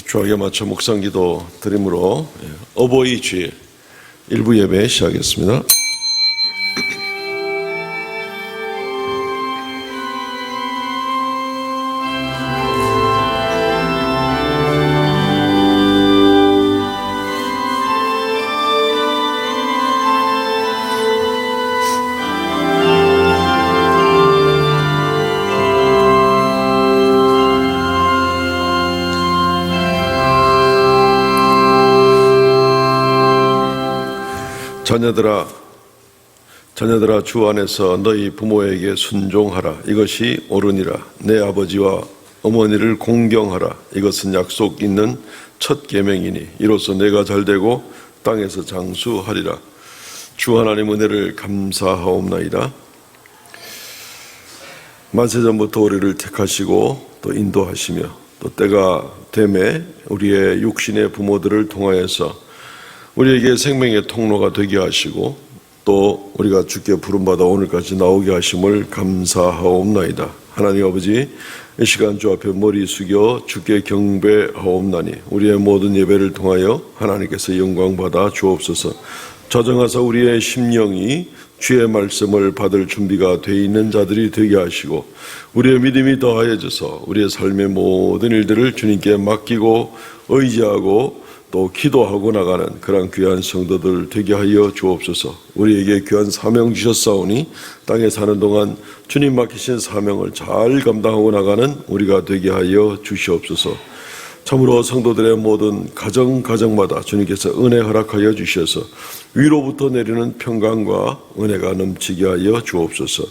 주하게 맞춰 묵상기도 드림으로 어버이 주일 일부 예배 시작하겠습니다. 자녀들아 주 안에서 너희 부모에게 순종하라. 이것이 옳으니라. 내 아버지와 어머니를 공경하라. 이것은 약속 있는 첫 계명이니 이로써 내가 잘되고 땅에서 장수하리라. 주 하나님 은혜를 감사하옵나이다. 만세전부터 우리를 택하시고 또 인도하시며 또 때가 되매 우리의 육신의 부모들을 통하여서 우리에게 생명의 통로가 되게 하시고 또 우리가 주께 부름받아 오늘까지 나오게 하심을 감사하옵나이다. 하나님 아버지, 이 시간 주 앞에 머리 숙여 주께 경배하옵나니 우리의 모든 예배를 통하여 하나님께서 영광받아 주옵소서. 저정하사 우리의 심령이 주의 말씀을 받을 준비가 되어 있는 자들이 되게 하시고 우리의 믿음이 더하여져서 우리의 삶의 모든 일들을 주님께 맡기고 의지하고 또 기도하고 나가는 그런 귀한 성도들 되게 하여 주옵소서. 우리에게 귀한 사명 주셨사오니 땅에 사는 동안 주님 맡기신 사명을 잘 감당하고 나가는 우리가 되게 하여 주시옵소서. 참으로 성도들의 모든 가정마다 주님께서 은혜 허락하여 주셔서 위로부터 내리는 평강과 은혜가 넘치게 하여 주옵소서.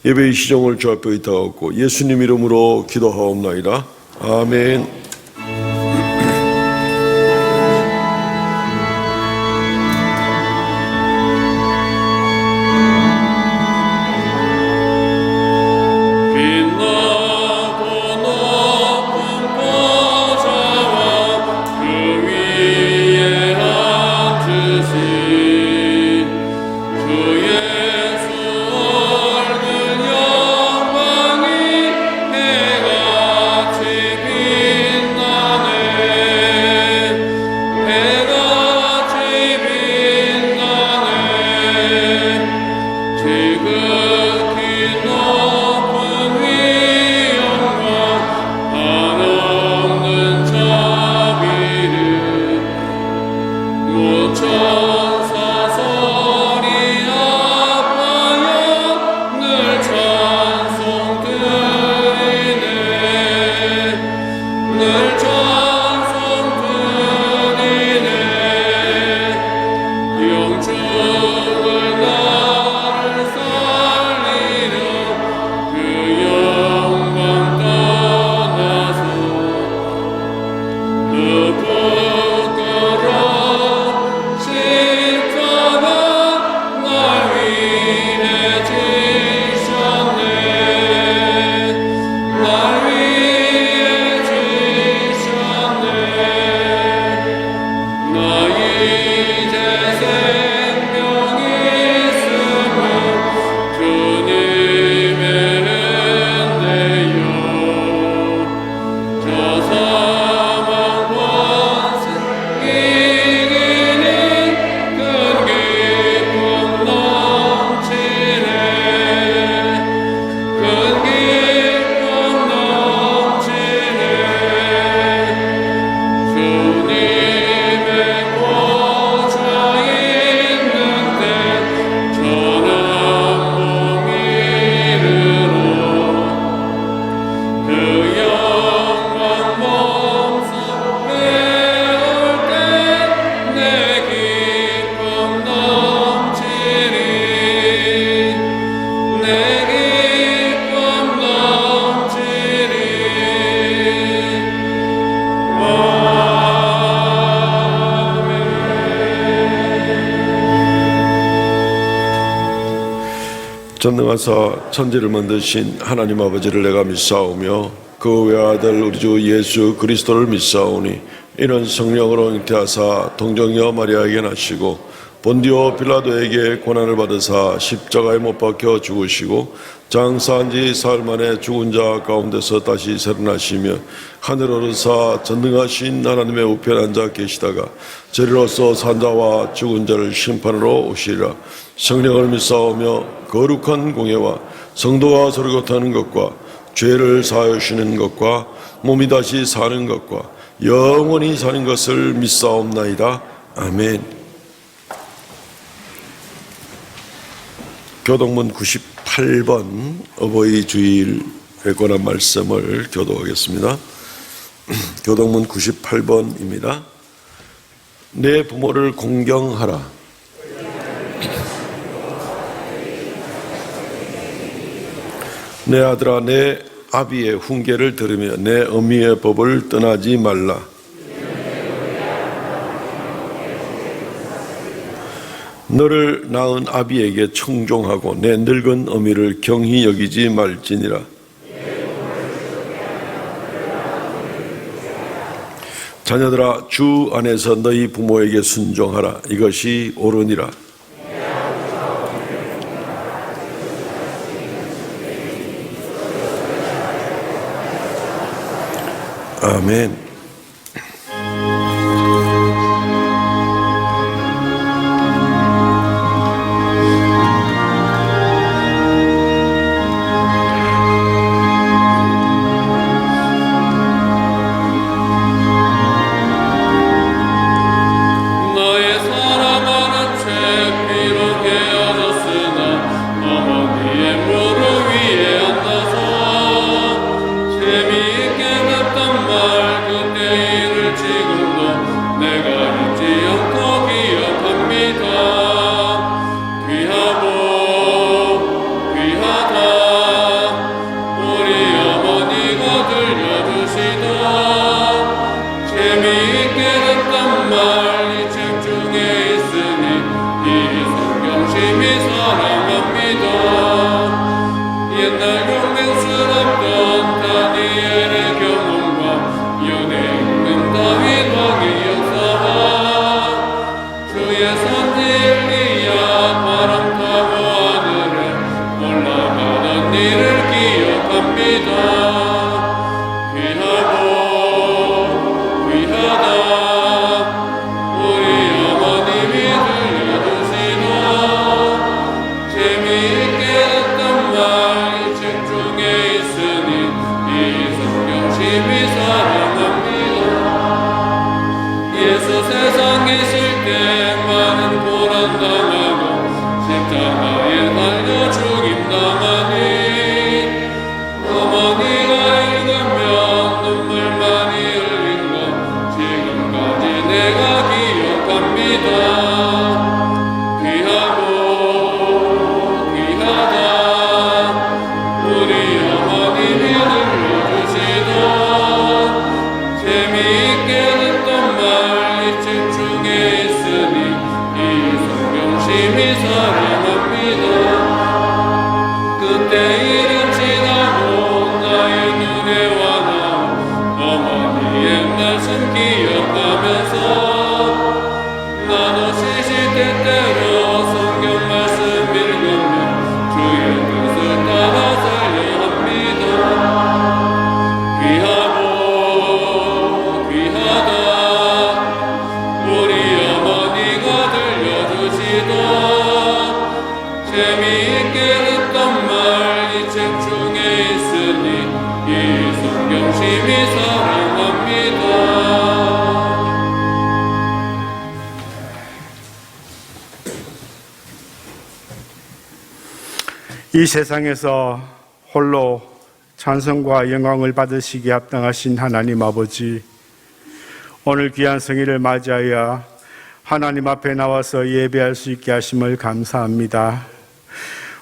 예배의 시종을 주 앞에 의탁하고 예수님 이름으로 기도하옵나이다. 아멘. 전능하사 천지를 만드신 하나님 아버지를 내가 믿사오며 그 외아들 우리 주 예수 그리스도를 믿사오니 이는 성령으로 잉태하사 동정녀 마리아에게 나시고 본디오 빌라도에게 고난을 받으사 십자가에 못 박혀 죽으시고 장사한 지 사흘 만에 죽은 자 가운데서 다시 살아나시며 하늘 오르사 전능하신 하나님의 우편에 앉아 계시다가 저리로서 산 자와 죽은 자를 심판으로 오시리라. 성령을 믿사오며 거룩한 공예와 성도가 서로고타는 것과 죄를 사하여 주시는 것과 몸이 다시 사는 것과 영원히 사는 것을 믿사옵나이다. 아멘. 교동문 98번 어버이 주일에 관한 말씀을 교독하겠습니다. 교동문 98번입니다. 내 부모를 공경하라. 내 아들아, 내 아비의 훈계를 들으며 내 어미의 법을 떠나지 말라. 너를 낳은 아비에게 청종하고 내 늙은 어미를 경히 여기지 말지니라. 자녀들아, 주 안에서 너희 부모에게 순종하라. 이것이 옳으니라. 아멘. 이 세상에서 홀로 찬송과 영광을 받으시기에 합당하신 하나님 아버지, 오늘 귀한 성일을 맞이하여 하나님 앞에 나와서 예배할 수 있게 하심을 감사합니다.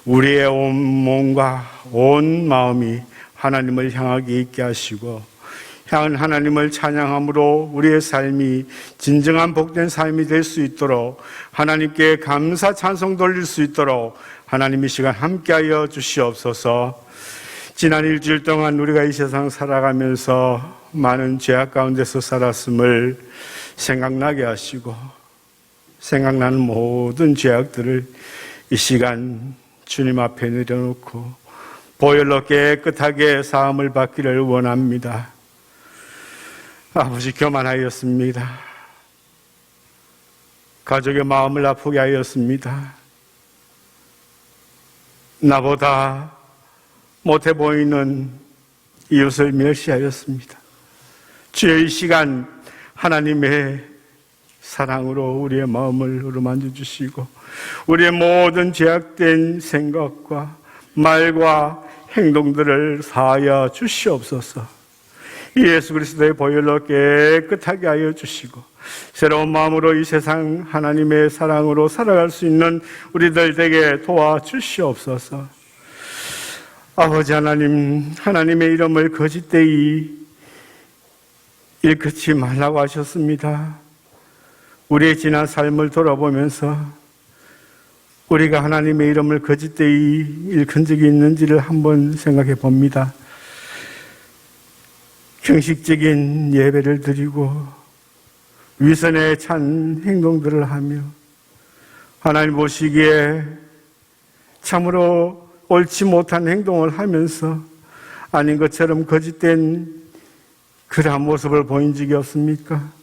우리의 온 몸과 온 마음이 하나님을 향하게 있게 하시고 향한 하나님을 찬양함으로 우리의 삶이 진정한 복된 삶이 될 수 있도록, 하나님께 감사 찬송 돌릴 수 있도록 하나님 이 시간 함께하여 주시옵소서. 지난 일주일 동안 우리가 이 세상 살아가면서 많은 죄악 가운데서 살았음을 생각나게 하시고 생각나는 모든 죄악들을 이 시간 주님 앞에 내려놓고 보혈로 깨끗하게 사함을 받기를 원합니다. 아버지, 교만하였습니다. 가족의 마음을 아프게 하였습니다. 나보다 못해 보이는 이웃을 멸시하였습니다. 주여, 이 시간 하나님의 사랑으로 우리의 마음을 어루만져 주시고 우리의 모든 죄악된 생각과 말과 행동들을 사하여 주시옵소서. 예수 그리스도의 보혈로 깨끗하게 하여 주시고 새로운 마음으로 이 세상 하나님의 사랑으로 살아갈 수 있는 우리들 되게 도와주시옵소서. 아버지 하나님, 하나님의 이름을 거짓되이 일컫지 말라고 하셨습니다. 우리의 지난 삶을 돌아보면서 우리가 하나님의 이름을 거짓되이 일컫은 적이 있는지를 한번 생각해 봅니다. 형식적인 예배를 드리고 위선에 찬 행동들을 하며 하나님 보시기에 참으로 옳지 못한 행동을 하면서 아닌 것처럼 거짓된 그러한 모습을 보인 적이 없습니까?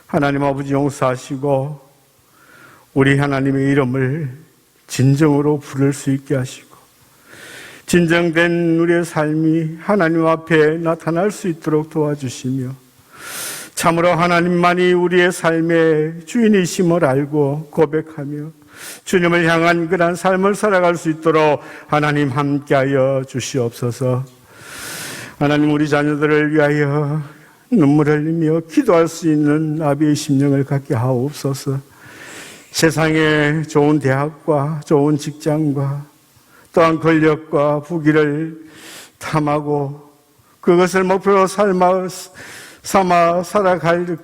하나님 아버지, 용서하시고 우리 하나님의 이름을 진정으로 부를 수 있게 하시고 진정된 우리의 삶이 하나님 앞에 나타날 수 있도록 도와주시며 참으로 하나님만이 우리의 삶의 주인이심을 알고 고백하며 주님을 향한 그런 삶을 살아갈 수 있도록 하나님 함께하여 주시옵소서. 하나님, 우리 자녀들을 위하여 눈물 흘리며 기도할 수 있는 아비의 심령을 갖게 하옵소서. 세상에 좋은 대학과 좋은 직장과 또한 권력과 부귀를 탐하고 그것을 목표로 삼아 살아가는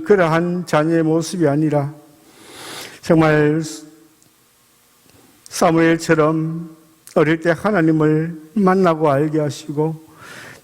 그러한 자녀의 모습이 아니라 정말 사무엘처럼 어릴 때 하나님을 만나고 알게 하시고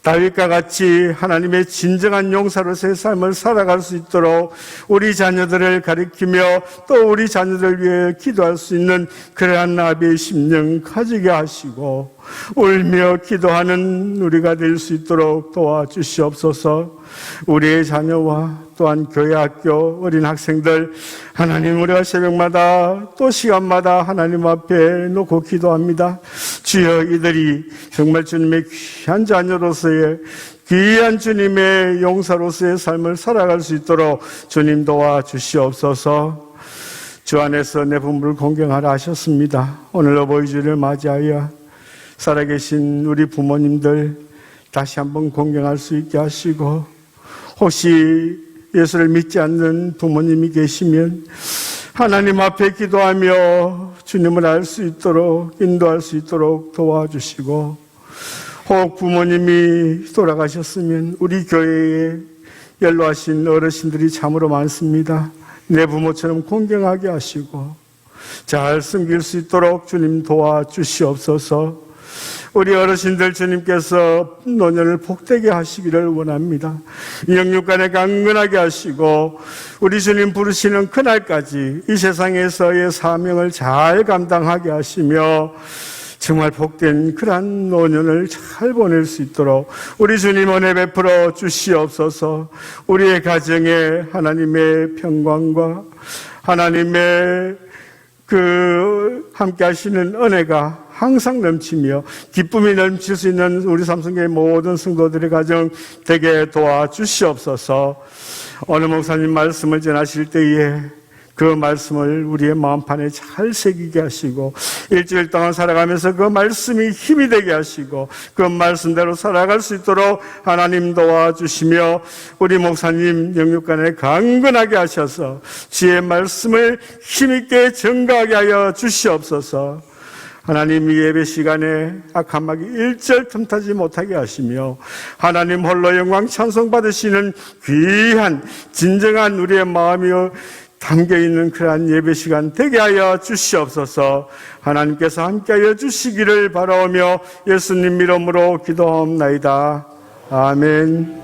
다윗과 같이 하나님의 진정한 용사로서의 삶을 살아갈 수 있도록 우리 자녀들을 가리키며 또 우리 자녀들을 위해 기도할 수 있는 그러한 아비의 심령 가지게 하시고 울며 기도하는 우리가 될 수 있도록 도와주시옵소서. 우리의 자녀와 또한 교회, 학교, 어린 학생들 하나님, 우리가 새벽마다 또 시간마다 하나님 앞에 놓고 기도합니다. 주여, 이들이 정말 주님의 귀한 자녀로서의 귀한 주님의 용사로서의 삶을 살아갈 수 있도록 주님 도와주시옵소서. 주 안에서 내 부모를 공경하라 하셨습니다. 오늘 어버이주를 맞이하여 살아계신 우리 부모님들 다시 한번 공경할 수 있게 하시고 혹시 예수를 믿지 않는 부모님이 계시면 하나님 앞에 기도하며 주님을 알 수 있도록 인도할 수 있도록 도와주시고 혹 부모님이 돌아가셨으면 우리 교회에 연로하신 어르신들이 참으로 많습니다. 내 부모처럼 공경하게 하시고 잘 섬길 수 있도록 주님 도와주시옵소서. 우리 어르신들 주님께서 노년을 복되게 하시기를 원합니다. 영육간에 강건하게 하시고 우리 주님 부르시는 그날까지 이 세상에서의 사명을 잘 감당하게 하시며 정말 복된 그러한 노년을 잘 보낼 수 있도록 우리 주님 은혜 베풀어 주시옵소서. 우리의 가정에 하나님의 평강과 하나님의 함께 하시는 은혜가 항상 넘치며 기쁨이 넘칠 수 있는 우리 삼성교회 모든 성도들의 가정 되게 도와주시옵소서. 오늘 목사님 말씀을 전하실 때에 그 말씀을 우리의 마음판에 잘 새기게 하시고 일주일 동안 살아가면서 그 말씀이 힘이 되게 하시고 그 말씀대로 살아갈 수 있도록 하나님 도와주시며 우리 목사님 영육간에 강건하게 하셔서 주의 말씀을 힘있게 증거하게 하여 주시옵소서. 하나님, 이 예배 시간에 악한 마귀 일절 틈타지 못하게 하시며 하나님 홀로 영광 찬송 받으시는 귀한 진정한 우리의 마음이 담겨있는 그러한 예배 시간 되게 하여 주시옵소서. 하나님께서 함께하여 주시기를 바라오며 예수님 이름으로 기도하옵나이다. 아멘.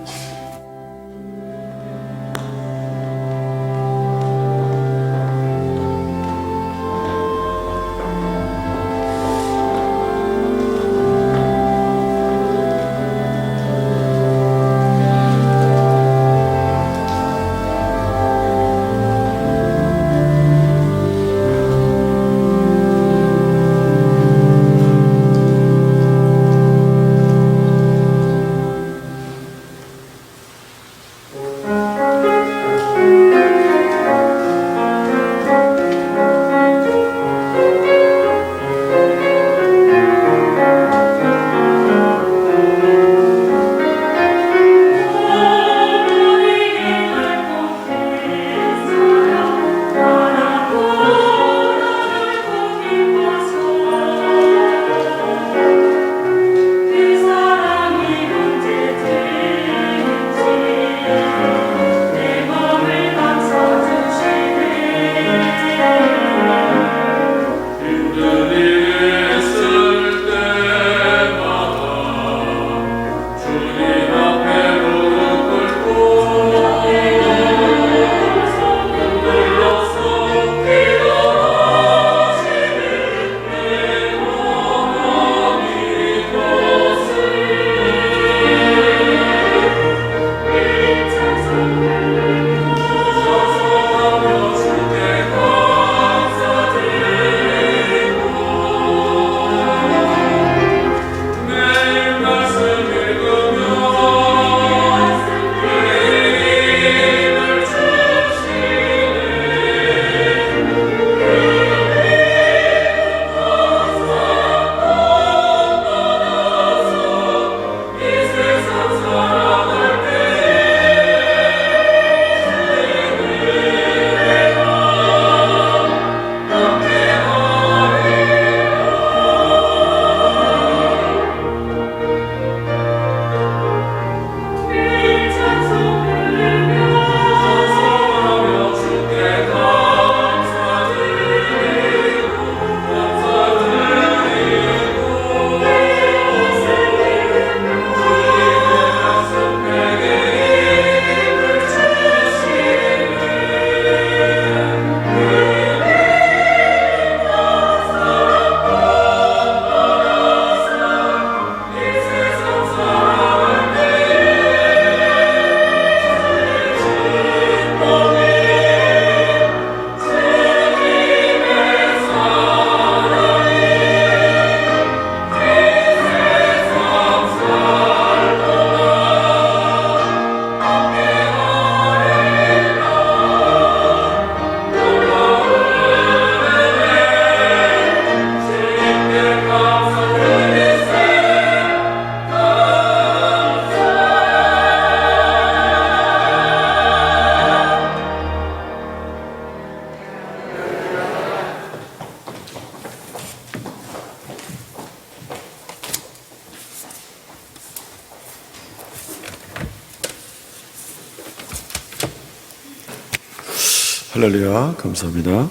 할렐루야, 감사합니다.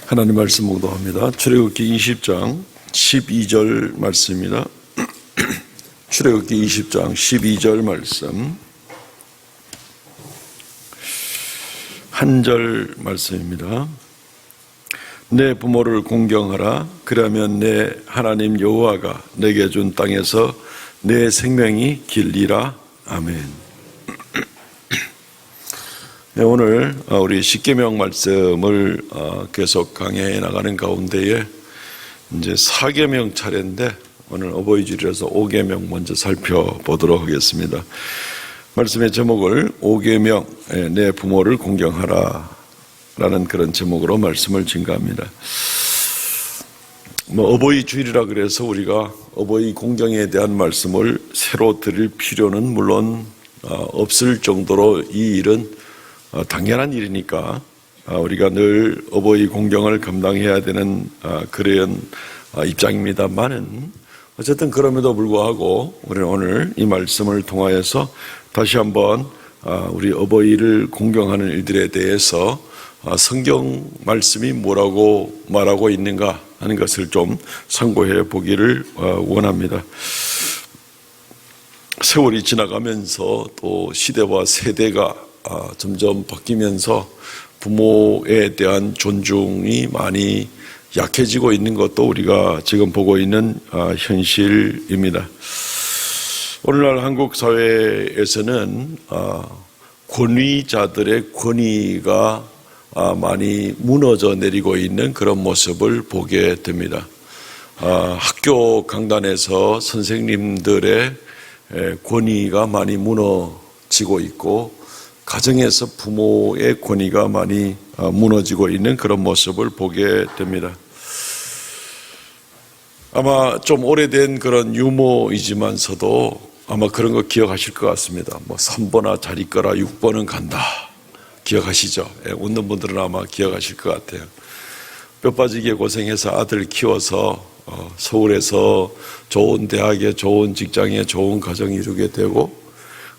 하나님 말씀 묵도합니다. 출애굽기 20장 12절 말씀입니다. 출애굽기 20장 12절 말씀, 한 절 말씀입니다. 내 부모를 공경하라. 그러면 내 하나님 여호와가 내게 준 땅에서 내 생명이 길리라. 아멘. 네, 오늘 우리 십계명 말씀을 계속 강해해 나가는 가운데에 이제 4계명 차례인데 오늘 어버이주일이라서 5계명 먼저 살펴보도록 하겠습니다. 말씀의 제목을 5계명, 내 부모를 공경하라 라는 그런 제목으로 말씀을 증가합니다. 어버이주일이라 그래서 우리가 어버이 공경에 대한 말씀을 새로 드릴 필요는 물론 없을 정도로 이 일은 당연한 일이니까 우리가 늘 어버이 공경을 감당해야 되는 그런 입장입니다만은 어쨌든 그럼에도 불구하고 우리는 오늘 이 말씀을 통하여서 다시 한번 우리 어버이를 공경하는 일들에 대해서 성경 말씀이 뭐라고 말하고 있는가 하는 것을 좀 참고해 보기를 원합니다. 세월이 지나가면서 또 시대와 세대가 점점 바뀌면서 부모에 대한 존중이 많이 약해지고 있는 것도 우리가 지금 보고 있는 현실입니다. 오늘날 한국 사회에서는 권위자들의 권위가 많이 무너져 내리고 있는 그런 모습을 보게 됩니다. 학교 강단에서 선생님들의 권위가 많이 무너지고 있고 가정에서 부모의 권위가 많이 무너지고 있는 그런 모습을 보게 됩니다. 아마 좀 오래된 그런 유머이지만서도 아마 그런 거 기억하실 것 같습니다. 3번아 잘 있거라 6번은 간다. 기억하시죠? 웃는 분들은 아마 기억하실 것 같아요. 뼈 빠지게 고생해서 아들 키워서 서울에서 좋은 대학에 좋은 직장에 좋은 가정 이루게 되고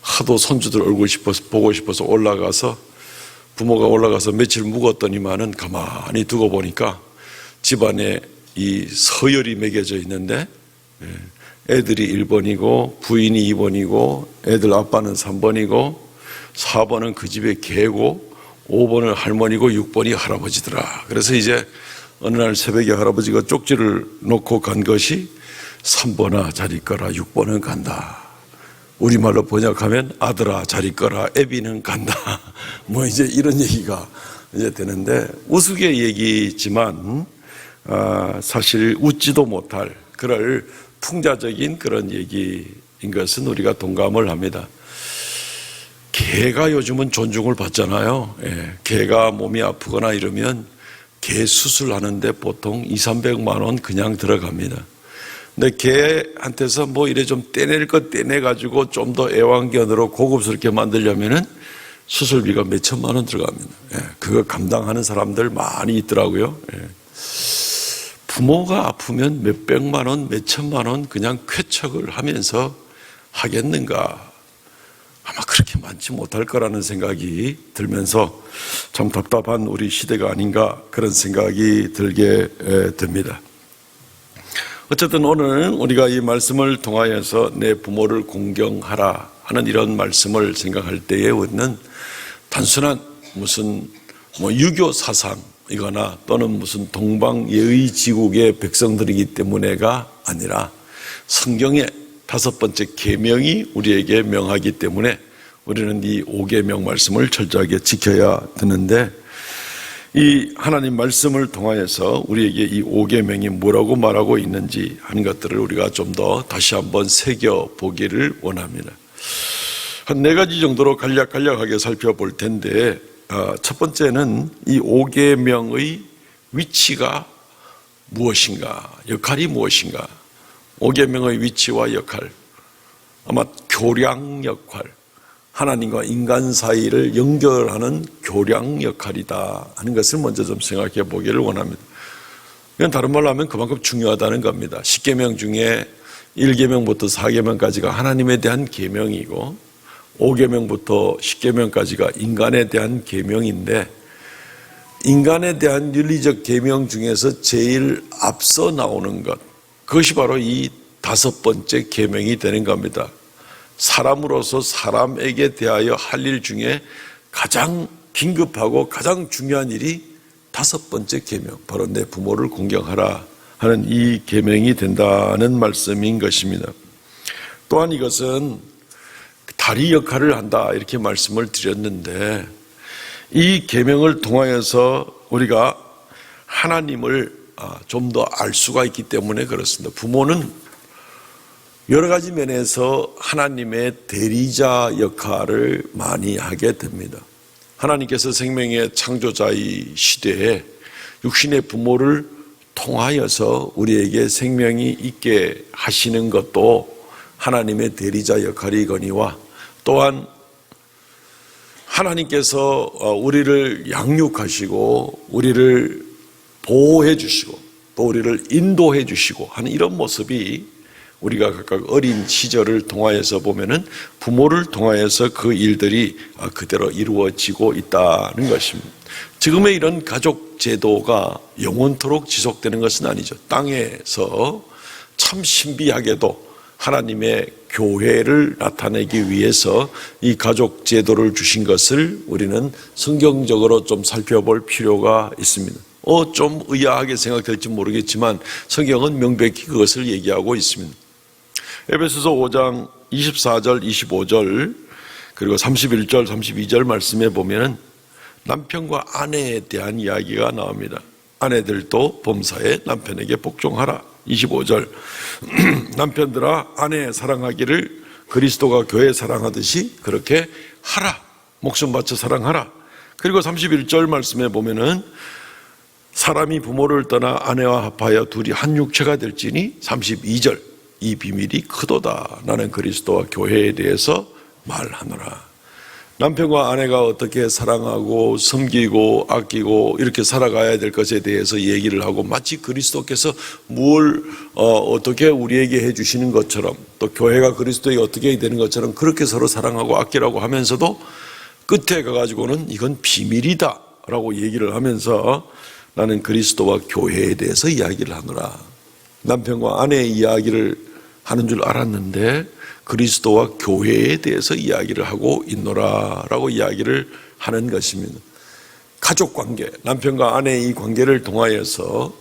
하도 손주들 얼굴 보고 싶어서 올라가서 부모가 올라가서 며칠 묵었더니만은 가만히 두고 보니까 집안에 이 서열이 매겨져 있는데 애들이 1번이고 부인이 2번이고 애들 아빠는 3번이고 4번은 그 집의 개고 5번은 할머니고 6번이 할아버지더라. 그래서 이제 어느 날 새벽에 할아버지가 쪽지를 놓고 간 것이 3번아 잘 있거라 6번은 간다. 우리말로 번역하면 아들아 잘 있거라 애비는 간다. 이제 이런 얘기가 이제 되는데 우스개 얘기지만 사실 웃지도 못할 그럴 풍자적인 그런 얘기인 것은 우리가 동감을 합니다. 개가 요즘은 존중을 받잖아요. 개가 몸이 아프거나 이러면 개 수술하는데 보통 200~300만 원 그냥 들어갑니다. 근데 개한테서 이래 좀 떼낼 것 떼내가지고 좀 더 애완견으로 고급스럽게 만들려면은 수술비가 몇 천만 원 들어갑니다. 그거 감당하는 사람들 많이 있더라고요. 부모가 아프면 몇 백만 원, 몇 천만 원 그냥 쾌척을 하면서 하겠는가? 아마 그렇게 많지 못할 거라는 생각이 들면서 참 답답한 우리 시대가 아닌가 그런 생각이 들게 됩니다. 어쨌든 오늘 우리가 이 말씀을 통하여서 내 부모를 공경하라 하는 이런 말씀을 생각할 때에 우리는 단순한 무슨 유교 사상이거나 또는 무슨 동방예의지국의 백성들이기 때문에가 아니라 성경의 5번째 계명이 우리에게 명하기 때문에 우리는 이 5계명 말씀을 철저하게 지켜야 되는데 이 하나님 말씀을 통하여서 우리에게 이 5계명이 뭐라고 말하고 있는지 하는 것들을 우리가 좀 더 다시 한번 새겨보기를 원합니다. 한 4가지 정도로 간략하게 살펴볼 텐데 첫 번째는 이 5계명의 위치가 무엇인가, 역할이 무엇인가. 5계명의 위치와 역할, 아마 교량 역할, 하나님과 인간 사이를 연결하는 교량 역할이다 하는 것을 먼저 좀 생각해 보기를 원합니다. 이건 다른 말로 하면 그만큼 중요하다는 겁니다. 10계명 중에 1계명부터 4계명까지가 하나님에 대한 계명이고 5계명부터 10계명까지가 인간에 대한 계명인데 인간에 대한 윤리적 계명 중에서 제일 앞서 나오는 것, 그것이 바로 이 5번째 계명이 되는 겁니다. 사람으로서 사람에게 대하여 할 일 중에 가장 긴급하고 가장 중요한 일이 5번째 계명, 바로 내 부모를 공경하라 하는 이 계명이 된다는 말씀인 것입니다. 또한 이것은 다리 역할을 한다 이렇게 말씀을 드렸는데, 이 계명을 통하여서 우리가 하나님을 좀 더 알 수가 있기 때문에 그렇습니다. 부모는 여러 가지 면에서 하나님의 대리자 역할을 많이 하게 됩니다. 하나님께서 생명의 창조자의 시대에 육신의 부모를 통하여서 우리에게 생명이 있게 하시는 것도 하나님의 대리자 역할이거니와, 또한 하나님께서 우리를 양육하시고 우리를 보호해 주시고 또 우리를 인도해 주시고 하는 이런 모습이 우리가 각각 어린 시절을 통하여서 보면은 부모를 통하여서 그 일들이 그대로 이루어지고 있다는 것입니다. 지금의 이런 가족 제도가 영원토록 지속되는 것은 아니죠. 땅에서 참 신비하게도 하나님의 교회를 나타내기 위해서 이 가족 제도를 주신 것을 우리는 성경적으로 좀 살펴볼 필요가 있습니다. 좀 의아하게 생각될지 모르겠지만 성경은 명백히 그것을 얘기하고 있습니다. 에베소서 5장 24절, 25절 그리고 31절, 32절 말씀에 보면 남편과 아내에 대한 이야기가 나옵니다. 아내들도 범사에 남편에게 복종하라. 25절 남편들아 아내 사랑하기를 그리스도가 교회 사랑하듯이 그렇게 하라. 목숨 바쳐 사랑하라. 그리고 31절 말씀에 보면은 사람이 부모를 떠나 아내와 합하여 둘이 한 육체가 될지니 32절 이 비밀이 크도다. 나는 그리스도와 교회에 대해서 말하노라. 남편과 아내가 어떻게 사랑하고 섬기고 아끼고 이렇게 살아가야 될 것에 대해서 얘기를 하고, 마치 그리스도께서 뭘 어떻게 우리에게 해주시는 것처럼, 또 교회가 그리스도에게 어떻게 되는 것처럼 그렇게 서로 사랑하고 아끼라고 하면서도 끝에 가가지고는 이건 비밀이다 라고 얘기를 하면서 나는 그리스도와 교회에 대해서 이야기를 하노라. 남편과 아내의 이야기를 하는 줄 알았는데 그리스도와 교회에 대해서 이야기를 하고 있노라 라고 이야기를 하는 것입니다. 가족관계, 남편과 아내의 이 관계를 통하여서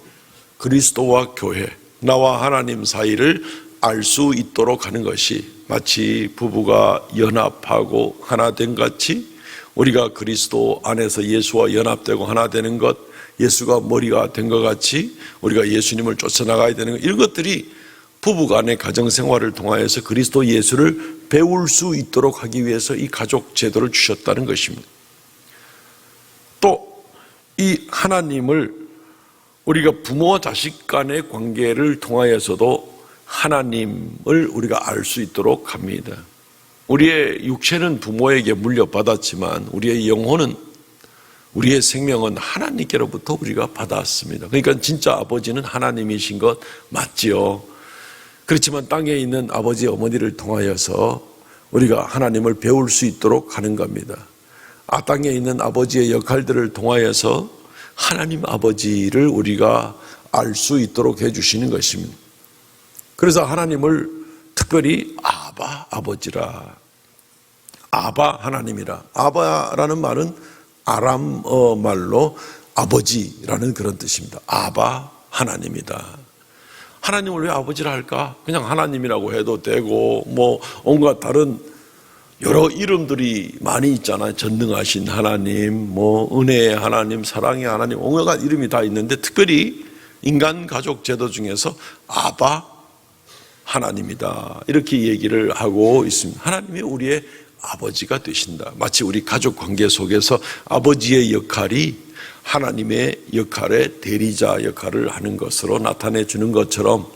그리스도와 교회, 나와 하나님 사이를 알 수 있도록 하는 것이 마치 부부가 연합하고 하나 된 같이 우리가 그리스도 안에서 예수와 연합되고 하나 되는 것, 예수가 머리가 된 것 같이 우리가 예수님을 쫓아나가야 되는 것, 이런 것들이 부부간의 가정생활을 통하여서 그리스도 예수를 배울 수 있도록 하기 위해서 이 가족 제도를 주셨다는 것입니다. 또 이 하나님을 우리가 부모와 자식 간의 관계를 통하여서도 하나님을 우리가 알 수 있도록 합니다. 우리의 육체는 부모에게 물려받았지만 우리의 영혼은, 우리의 생명은 하나님께로부터 우리가 받았습니다. 그러니까 진짜 아버지는 하나님이신 것 맞지요. 그렇지만 땅에 있는 아버지 어머니를 통하여서 우리가 하나님을 배울 수 있도록 하는 겁니다. 땅에 있는 아버지의 역할들을 통하여서 하나님 아버지를 우리가 알 수 있도록 해주시는 것입니다. 그래서 하나님을 특별히 아바 아버지라, 아바 하나님이라. 아바라는 말은 아람어 말로 아버지라는 그런 뜻입니다. 아바 하나님이다. 하나님을 왜 아버지라 할까? 그냥 하나님이라고 해도 되고 뭐 온갖 다른 여러 이름들이 많이 있잖아요. 전능하신 하나님, 뭐 은혜의 하나님, 사랑의 하나님, 온갖 이름이 다 있는데 특별히 인간 가족 제도 중에서 아바 하나님이다 이렇게 얘기를 하고 있습니다. 하나님이 우리의 아버지가 되신다. 마치 우리 가족 관계 속에서 아버지의 역할이 하나님의 역할의 대리자 역할을 하는 것으로 나타내 주는 것처럼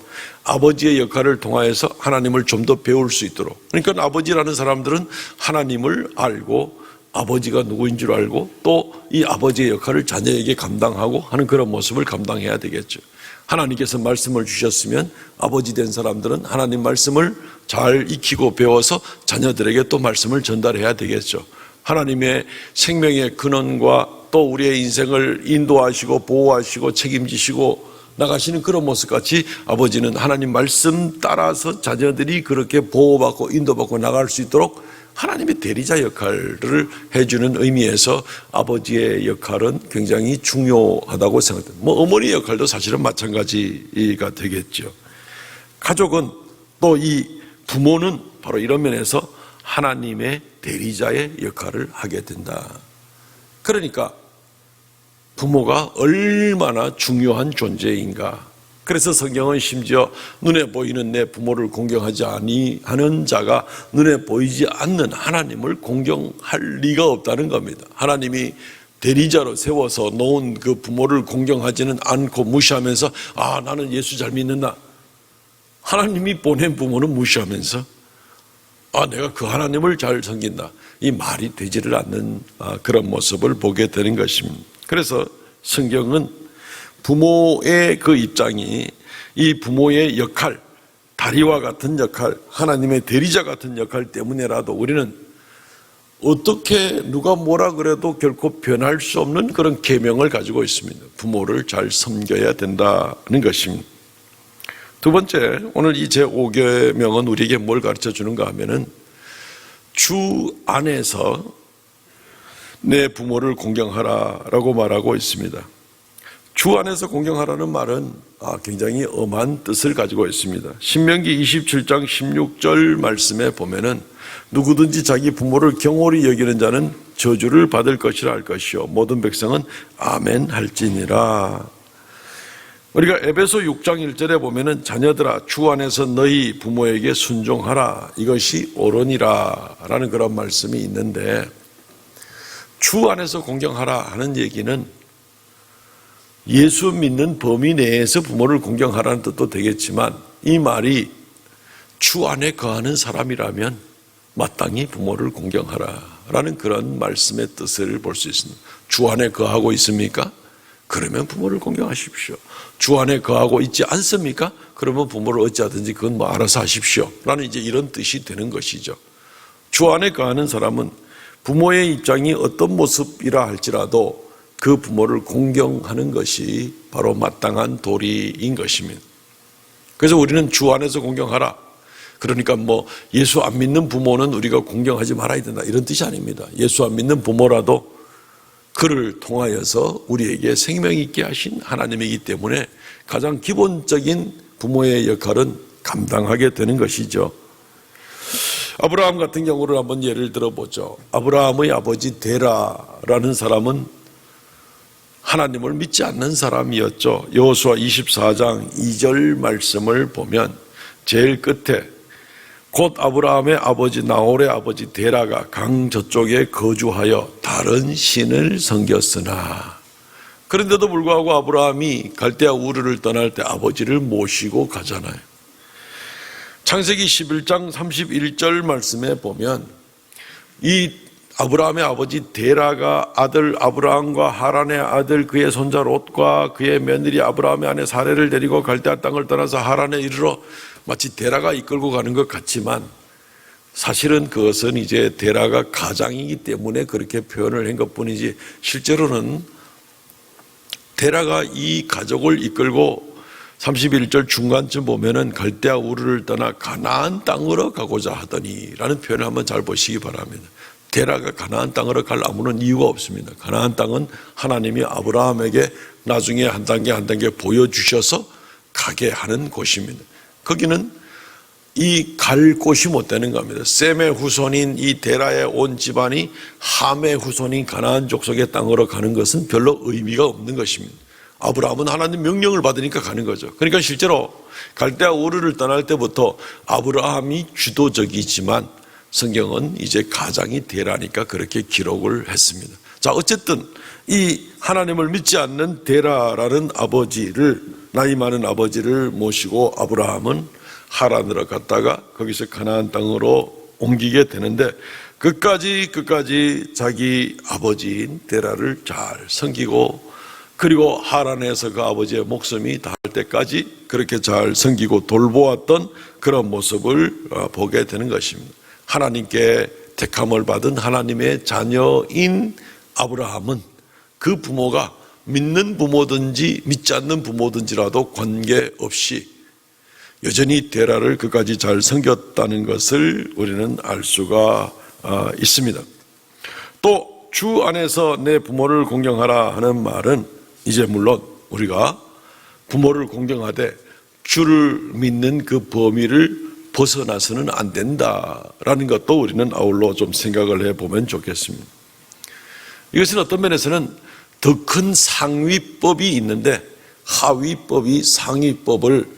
아버지의 역할을 통하여서 하나님을 좀 더 배울 수 있도록, 그러니까 아버지라는 사람들은 하나님을 알고 아버지가 누구인 줄 알고 또 이 아버지의 역할을 자녀에게 감당하고 하는 그런 모습을 감당해야 되겠죠. 하나님께서 말씀을 주셨으면 아버지 된 사람들은 하나님 말씀을 잘 익히고 배워서 자녀들에게 또 말씀을 전달해야 되겠죠. 하나님의 생명의 근원과 또 우리의 인생을 인도하시고 보호하시고 책임지시고 나가시는 그런 모습같이 아버지는 하나님 말씀 따라서 자녀들이 그렇게 보호받고 인도받고 나갈 수 있도록 하나님의 대리자 역할을 해주는 의미에서 아버지의 역할은 굉장히 중요하다고 생각합니다. 어머니 역할도 사실은 마찬가지가 되겠죠. 가족은 또 이 부모는 바로 이런 면에서 하나님의 대리자의 역할을 하게 된다. 그러니까 부모가 얼마나 중요한 존재인가. 그래서 성경은 심지어 눈에 보이는 내 부모를 공경하지 아니하는 자가 눈에 보이지 않는 하나님을 공경할 리가 없다는 겁니다. 하나님이 대리자로 세워서 놓은 그 부모를 공경하지는 않고 무시하면서 나는 예수 잘 믿는다. 하나님이 보낸 부모는 무시하면서 내가 그 하나님을 잘 섬긴다. 이 말이 되지를 않는 그런 모습을 보게 되는 것입니다. 그래서 성경은 부모의 그 입장이 이 부모의 역할, 다리와 같은 역할, 하나님의 대리자 같은 역할 때문에라도 우리는 어떻게 누가 뭐라 그래도 결코 변할 수 없는 그런 계명을 가지고 있습니다. 부모를 잘 섬겨야 된다는 것입니다. 두 번째, 오늘 이 제5계명은 우리에게 뭘 가르쳐 주는가 하면은 주 안에서 내 부모를 공경하라라고 말하고 있습니다. 주 안에서 공경하라는 말은 굉장히 엄한 뜻을 가지고 있습니다. 신명기 27장 16절 말씀에 보면은 누구든지 자기 부모를 경홀히 여기는 자는 저주를 받을 것이라 할 것이요 모든 백성은 아멘 할지니라. 우리가 에베소 6장 1절에 보면은 자녀들아 주 안에서 너희 부모에게 순종하라 이것이 옳으니라 라는 그런 말씀이 있는데, 주 안에서 공경하라 하는 얘기는 예수 믿는 범위 내에서 부모를 공경하라는 뜻도 되겠지만, 이 말이 주 안에 거하는 사람이라면 마땅히 부모를 공경하라 라는 그런 말씀의 뜻을 볼 수 있습니다. 주 안에 거하고 있습니까? 그러면 부모를 공경하십시오. 주 안에 거하고 있지 않습니까? 그러면 부모를 어찌하든지 그건 알아서 하십시오 라는 이제 이런 뜻이 되는 것이죠. 주 안에 거하는 사람은 부모의 입장이 어떤 모습이라 할지라도 그 부모를 공경하는 것이 바로 마땅한 도리인 것입니다. 그래서 우리는 주 안에서 공경하라. 그러니까 예수 안 믿는 부모는 우리가 공경하지 말아야 된다 이런 뜻이 아닙니다. 예수 안 믿는 부모라도 그를 통하여서 우리에게 생명 있게 하신 하나님이기 때문에 가장 기본적인 부모의 역할은 감당하게 되는 것이죠. 아브라함 같은 경우를 한번 예를 들어보죠. 아브라함의 아버지 데라라는 사람은 하나님을 믿지 않는 사람이었죠. 여호수아 24장 2절 말씀을 보면 제일 끝에 곧 아브라함의 아버지 나홀의 아버지 데라가 강 저쪽에 거주하여 다른 신을 섬겼으나, 그런데도 불구하고 아브라함이 갈대아 우르를 떠날 때 아버지를 모시고 가잖아요. 창세기 11장 31절 말씀에 보면 이 아브라함의 아버지 데라가 아들 아브라함과 하란의 아들 그의 손자 롯과 그의 며느리 아브라함의 아내 사레를 데리고 갈대아 땅을 떠나서 하란에 이르러 마치 데라가 이끌고 가는 것 같지만, 사실은 그것은 이제 데라가 가장이기 때문에 그렇게 표현을 한 것뿐이지, 실제로는 데라가 이 가족을 이끌고 31절 중간쯤 보면은 갈대아 우르를 떠나 가나안 땅으로 가고자 하더니 라는 표현을 한번 잘 보시기 바랍니다. 데라가 가나안 땅으로 갈 아무런 이유가 없습니다. 가나안 땅은 하나님이 아브라함에게 나중에 한 단계 한 단계 보여주셔서 가게 하는 곳입니다. 거기는 이 갈 곳이 못 되는 겁니다. 셈의 후손인 이 데라의 온 집안이 함의 후손인 가나안 족속의 땅으로 가는 것은 별로 의미가 없는 것입니다. 아브라함은 하나님 명령을 받으니까 가는 거죠. 그러니까 실제로 갈대아 우르를 떠날 때부터 아브라함이 주도적이지만 성경은 이제 가장이 데라니까 그렇게 기록을 했습니다. 자, 어쨌든 이 하나님을 믿지 않는 데라라는 아버지를, 나이 많은 아버지를 모시고 아브라함은 하란으로 갔다가 거기서 가나안 땅으로 옮기게 되는데, 끝까지 자기 아버지인 데라를 잘 섬기고, 그리고 하란에서 그 아버지의 목숨이 닿을 때까지 그렇게 잘 섬기고 돌보았던 그런 모습을 보게 되는 것입니다. 하나님께 택함을 받은 하나님의 자녀인 아브라함은 그 부모가 믿는 부모든지 믿지 않는 부모든지라도 관계없이 여전히 데라를 끝까지 잘 섬겼다는 것을 우리는 알 수가 있습니다. 또 주 안에서 내 부모를 공경하라 하는 말은 이제 물론 우리가 부모를 공경하되 주를 믿는 그 범위를 벗어나서는 안 된다라는 것도 우리는 아울러 좀 생각을 해보면 좋겠습니다. 이것은 어떤 면에서는 더 큰 상위법이 있는데 하위법이 상위법을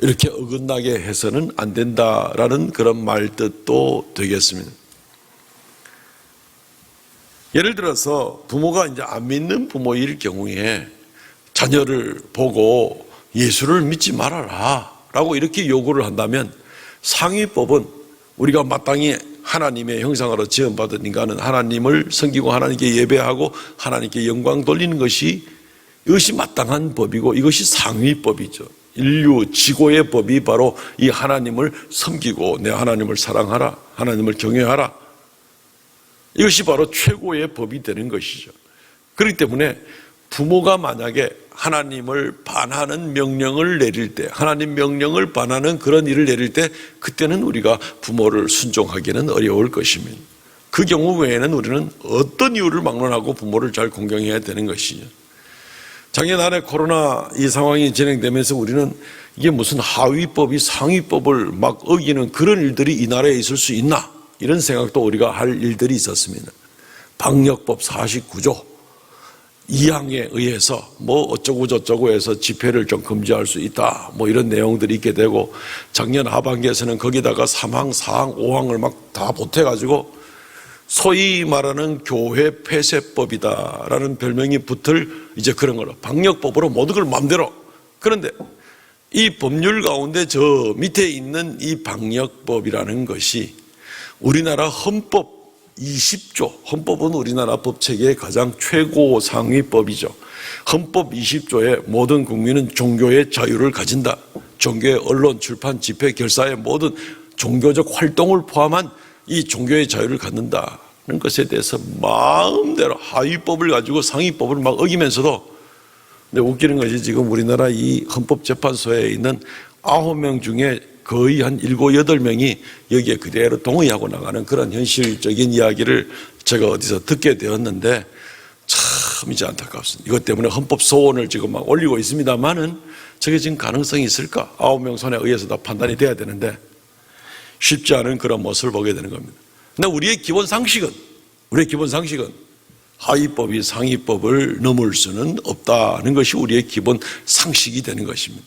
이렇게 어긋나게 해서는 안 된다라는 그런 말뜻도 되겠습니다. 예를 들어서 부모가 이제 안 믿는 부모일 경우에 자녀를 보고 예수를 믿지 말아라 라고 이렇게 요구를 한다면 상위법은 우리가 마땅히 하나님의 형상으로 지음받은 인간은 하나님을 섬기고 하나님께 예배하고 하나님께 영광 돌리는 것이 이것이 마땅한 법이고 이것이 상위법이죠. 인류 지고의 법이 바로 이 하나님을 섬기고 내 하나님을 사랑하라, 하나님을 경외하라, 이것이 바로 최고의 법이 되는 것이죠. 그렇기 때문에 부모가 만약에 하나님을 반하는 명령을 내릴 때, 하나님 명령을 반하는 그런 일을 내릴 때 그때는 우리가 부모를 순종하기는 어려울 것입니다. 그 경우 외에는 우리는 어떤 이유를 막론하고 부모를 잘 공경해야 되는 것이죠. 작년 안에 코로나 이 상황이 진행되면서 우리는 이게 무슨 하위법이 상위법을 막 어기는 그런 일들이 이 나라에 있을 수 있나? 이런 생각도 우리가 할 일들이 있었습니다. 방역법 49조 2항에 의해서 뭐 어쩌고 저쩌고 해서 집회를 좀 금지할 수 있다, 뭐 이런 내용들이 있게 되고, 작년 하반기에서는 거기다가 3항, 4항, 5항을 막 다 보태가지고 소위 말하는 교회 폐쇄법이다라는 별명이 붙을 이제 그런 걸로 방역법으로 모든 걸 마음대로. 그런데 이 법률 가운데 저 밑에 있는 이 방역법이라는 것이 우리나라 헌법 20조, 헌법은 우리나라 법체계의 가장 최고 상위법이죠. 헌법 20조에 모든 국민은 종교의 자유를 가진다. 종교의 언론, 출판, 집회, 결사의 모든 종교적 활동을 포함한 이 종교의 자유를 갖는다는 것에 대해서 마음대로 하위법을 가지고 상위법을 막 어기면서도, 근데 웃기는 것이 지금 우리나라 이 헌법재판소에 있는 9명 중에 거의 한 7, 8명이 여기에 그대로 동의하고 나가는 그런 현실적인 이야기를 제가 어디서 듣게 되었는데 참 이제 안타깝습니다. 이것 때문에 헌법 소원을 지금 막 올리고 있습니다만은 저게 지금 가능성이 있을까? 9명 손에 의해서 다 판단이 돼야 되는데 쉽지 않은 그런 모습을 보게 되는 겁니다. 근데 우리의 기본 상식은 하위법이 상위법을 넘을 수는 없다는 것이 우리의 기본 상식이 되는 것입니다.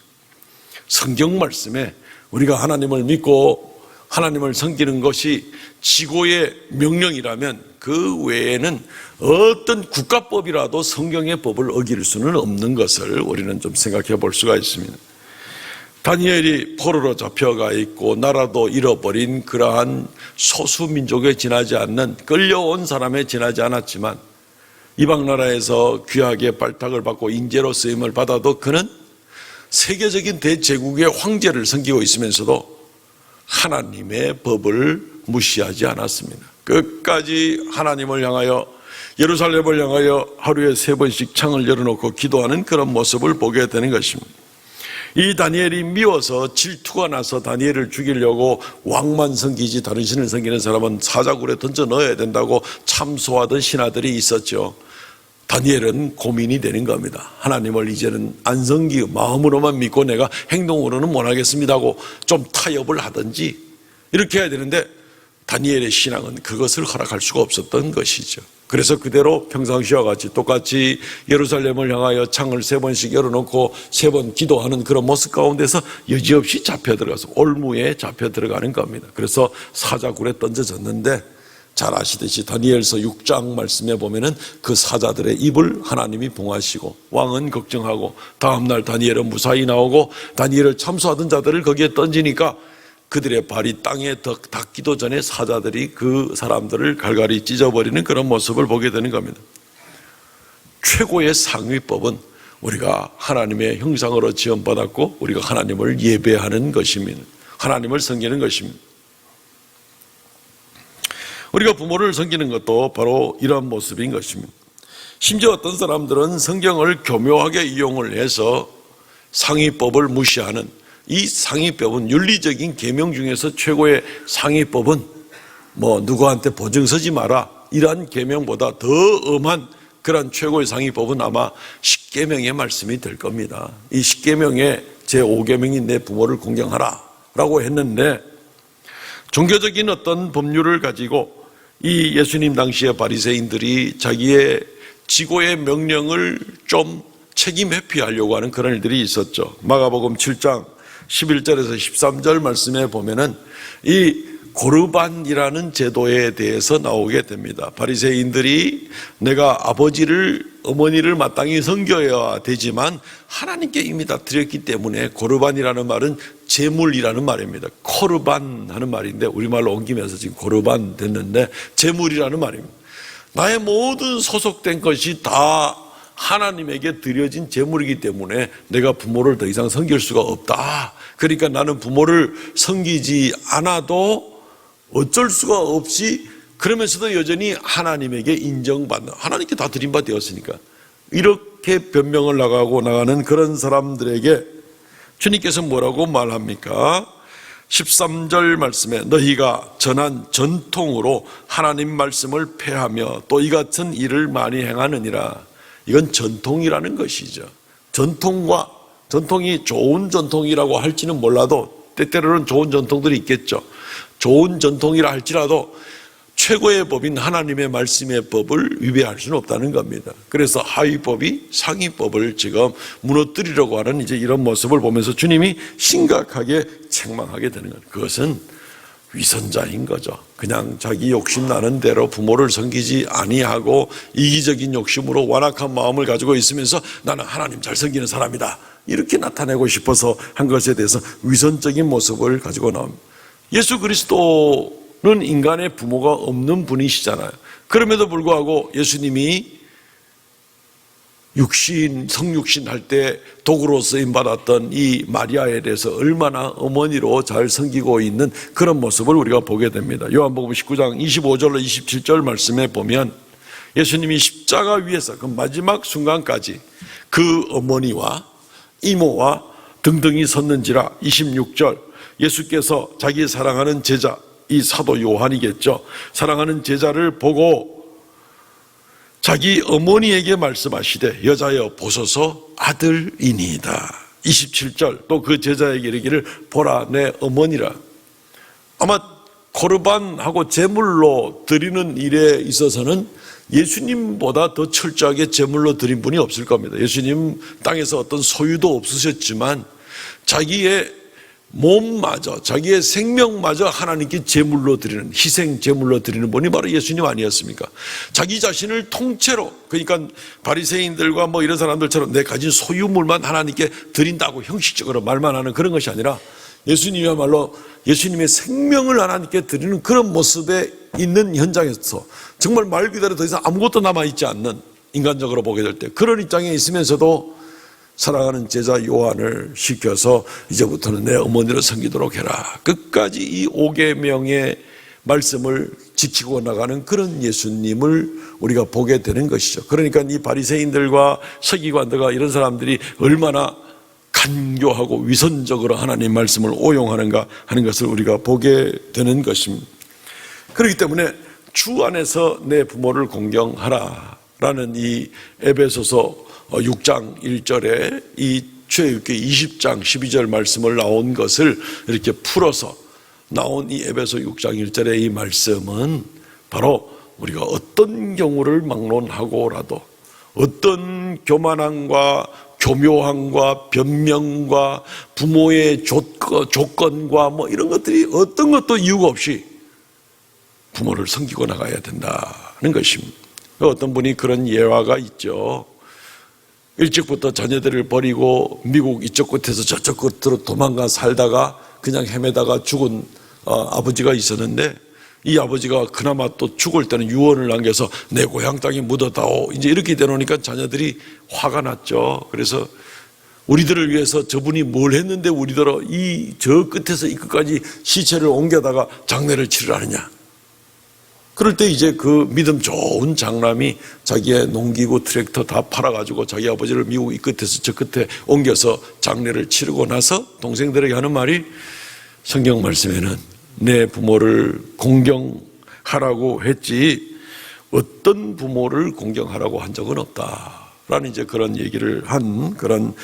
성경 말씀에 우리가 하나님을 믿고 하나님을 섬기는 것이 지고의 명령이라면 그 외에는 어떤 국가법이라도 성경의 법을 어길 수는 없는 것을 우리는 좀 생각해 볼 수가 있습니다. 다니엘이 포로로 잡혀가 있고 나라도 잃어버린 그러한 소수민족에 지나지 않는, 끌려온 사람에 지나지 않았지만 이방 나라에서 귀하게 발탁을 받고 인재로 쓰임을 받아도 그는 세계적인 대제국의 황제를 섬기고 있으면서도 하나님의 법을 무시하지 않았습니다. 끝까지 하나님을 향하여, 예루살렘을 향하여 하루에 3번씩 창을 열어놓고 기도하는 그런 모습을 보게 되는 것입니다. 이 다니엘이 미워서 질투가 나서 다니엘을 죽이려고 왕만 섬기지 다른 신을 섬기는 사람은 사자굴에 던져 넣어야 된다고 참소하던 신하들이 있었죠. 다니엘은 고민이 되는 겁니다. 하나님을 이제는 안 섬기고 마음으로만 믿고 내가 행동으로는 못하겠습니다 하고 좀 타협을 하든지 이렇게 해야 되는데 다니엘의 신앙은 그것을 허락할 수가 없었던 것이죠. 그래서 그대로 평상시와 같이 똑같이 예루살렘을 향하여 창을 3번씩 열어놓고 3번 기도하는 그런 모습 가운데서 여지없이 잡혀 들어가서 올무에 잡혀 들어가는 겁니다. 그래서 사자굴에 던져졌는데 잘 아시듯이 다니엘서 6장 말씀에 보면은 그 사자들의 입을 하나님이 봉하시고 왕은 걱정하고 다음날 다니엘은 무사히 나오고 다니엘을 참소하던 자들을 거기에 던지니까 그들의 발이 땅에 닿기도 전에 사자들이 그 사람들을 갈갈이 찢어버리는 그런 모습을 보게 되는 겁니다. 최고의 상위법은 우리가 하나님의 형상으로 지음받았고 우리가 하나님을 예배하는 것입니다. 하나님을 섬기는 것입니다. 우리가 부모를 섬기는 것도 바로 이러한 모습인 것입니다. 심지어 어떤 사람들은 성경을 교묘하게 이용을 해서 상위법을 무시하는, 이 상위법은 윤리적인 계명 중에서 최고의 상위법은 누구한테 보증 서지 마라, 이러한 계명보다 더 엄한 그런 최고의 상위법은 아마 십계명의 말씀이 될 겁니다. 이 십계명의 제5계명이 내 부모를 공경하라 라고 했는데, 종교적인 어떤 법률을 가지고 이 예수님 당시의 바리새인들이 자기의 지고의 명령을 좀 책임 회피하려고 하는 그런 일들이 있었죠. 마가복음 7장 11절에서 13절 말씀에 보면은 이 고르반이라는 제도에 대해서 나오게 됩니다. 바리새인들이 내가 아버지를, 어머니를 마땅히 섬겨야 되지만 하나님께 이미 다 드렸기 때문에, 고르반이라는 말은 제물이라는 말입니다. 코르반 하는 말인데 우리말로 옮기면서 지금 고르반 됐는데 제물이라는 말입니다. 나의 모든 소속된 것이 다 하나님에게 드려진 제물이기 때문에 내가 부모를 더 이상 섬길 수가 없다. 그러니까 나는 부모를 섬기지 않아도 어쩔 수가 없이, 그러면서도 여전히 하나님에게 인정받는, 하나님께 다 드린 바 되었으니까, 이렇게 변명을 나가는 그런 사람들에게 주님께서 뭐라고 말합니까? 13절 말씀에 너희가 전한 전통으로 하나님 말씀을 폐하며 또 이 같은 일을 많이 행하느니라. 이건 전통이라는 것이죠. 전통이 좋은 전통이라고 할지는 몰라도 때때로는 좋은 전통들이 있겠죠. 좋은 전통이라 할지라도 최고의 법인 하나님의 말씀의 법을 위배할 수는 없다는 겁니다. 그래서 하위법이 상위법을 지금 무너뜨리려고 하는 이제 이런 모습을 보면서 주님이 심각하게 책망하게 되는 거예요. 그것은 위선자인 거죠. 그냥 자기 욕심 나는 대로 부모를 섬기지 아니하고 이기적인 욕심으로 완악한 마음을 가지고 있으면서 나는 하나님 잘 섬기는 사람이다, 이렇게 나타내고 싶어서 한 것에 대해서 위선적인 모습을 가지고 나옵니다. 예수 그리스도는 인간의 부모가 없는 분이시잖아요. 그럼에도 불구하고 예수님이 성육신 할 때 도구로 쓰임받았던 이 마리아에 대해서 얼마나 어머니로 잘 섬기고 있는 그런 모습을 우리가 보게 됩니다. 요한복음 19장 25절로 27절 말씀에 보면 예수님이 십자가 위에서 그 마지막 순간까지 그 어머니와 이모와 등등이 섰는지라. 26절 예수께서 자기 사랑하는 제자, 이 사도 요한이겠죠, 사랑하는 제자를 보고 자기 어머니에게 말씀하시되 여자여 보소서 아들이니이다. 27절 또 그 제자에게 이르기를 보라 내 어머니라. 아마 코르반하고 제물로 드리는 일에 있어서는 예수님보다 더 철저하게 제물로 드린 분이 없을 겁니다. 예수님 땅에서 어떤 소유도 없으셨지만 자기의 몸마저, 자기의 생명마저 하나님께 제물로 드리는, 희생 제물로 드리는 분이 바로 예수님 아니었습니까? 자기 자신을 통째로, 그러니까 바리새인들과 이런 사람들처럼 내 가진 소유물만 하나님께 드린다고 형식적으로 말만 하는 그런 것이 아니라 예수님이야말로 예수님의 생명을 하나님께 드리는 그런 모습에 있는 현장에서 정말 말 그대로 더 이상 아무것도 남아있지 않는, 인간적으로 보게 될 때 그런 입장에 있으면서도 사랑하는 제자 요한을 시켜서 이제부터는 내 어머니를 섬기도록 해라. 끝까지 이 5계명의 말씀을 지키고 나가는 그런 예수님을 우리가 보게 되는 것이죠. 그러니까 이 바리새인들과 서기관들과 이런 사람들이 얼마나 간교하고 위선적으로 하나님 말씀을 오용하는가 하는 것을 우리가 보게 되는 것입니다. 그렇기 때문에 주 안에서 내 부모를 공경하라 라는 이 에베소서 6장 1절에 이 출애굽기 20장 12절 말씀을 나온 것을 이렇게 풀어서 나온 이 에베소 6장 1절의 이 말씀은 바로 우리가 어떤 경우를 막론하고라도 어떤 교만함과 교묘함과 변명과 부모의 조건과 이런 것들이 어떤 것도 이유가 없이 부모를 섬기고 나가야 된다는 것입니다. 어떤 분이 그런 예화가 있죠. 일찍부터 자녀들을 버리고 미국 이쪽 끝에서 저쪽 끝으로 도망가 살다가 그냥 헤매다가 죽은 아버지가 있었는데, 이 아버지가 그나마 또 죽을 때는 유언을 남겨서 내 고향 땅에 묻어다오, 이제 이렇게 되놓으니까 자녀들이 화가 났죠. 그래서 우리들을 위해서 저분이 뭘 했는데 우리들어 이 저 끝에서 이 끝까지 시체를 옮겨다가 장례를 치르라느냐. 그럴 때 이제 그 믿음 좋은 장남이 자기의 농기구 트랙터 다 팔아가지고 자기 아버지를 미국 이 끝에서 저 끝에 옮겨서 장례를 치르고 나서 동생들에게 하는 말이, 성경 말씀에는 내 부모를 공경하라고 했지 어떤 부모를 공경하라고 한 적은 없다라는 이제 그런 얘기를 한 그런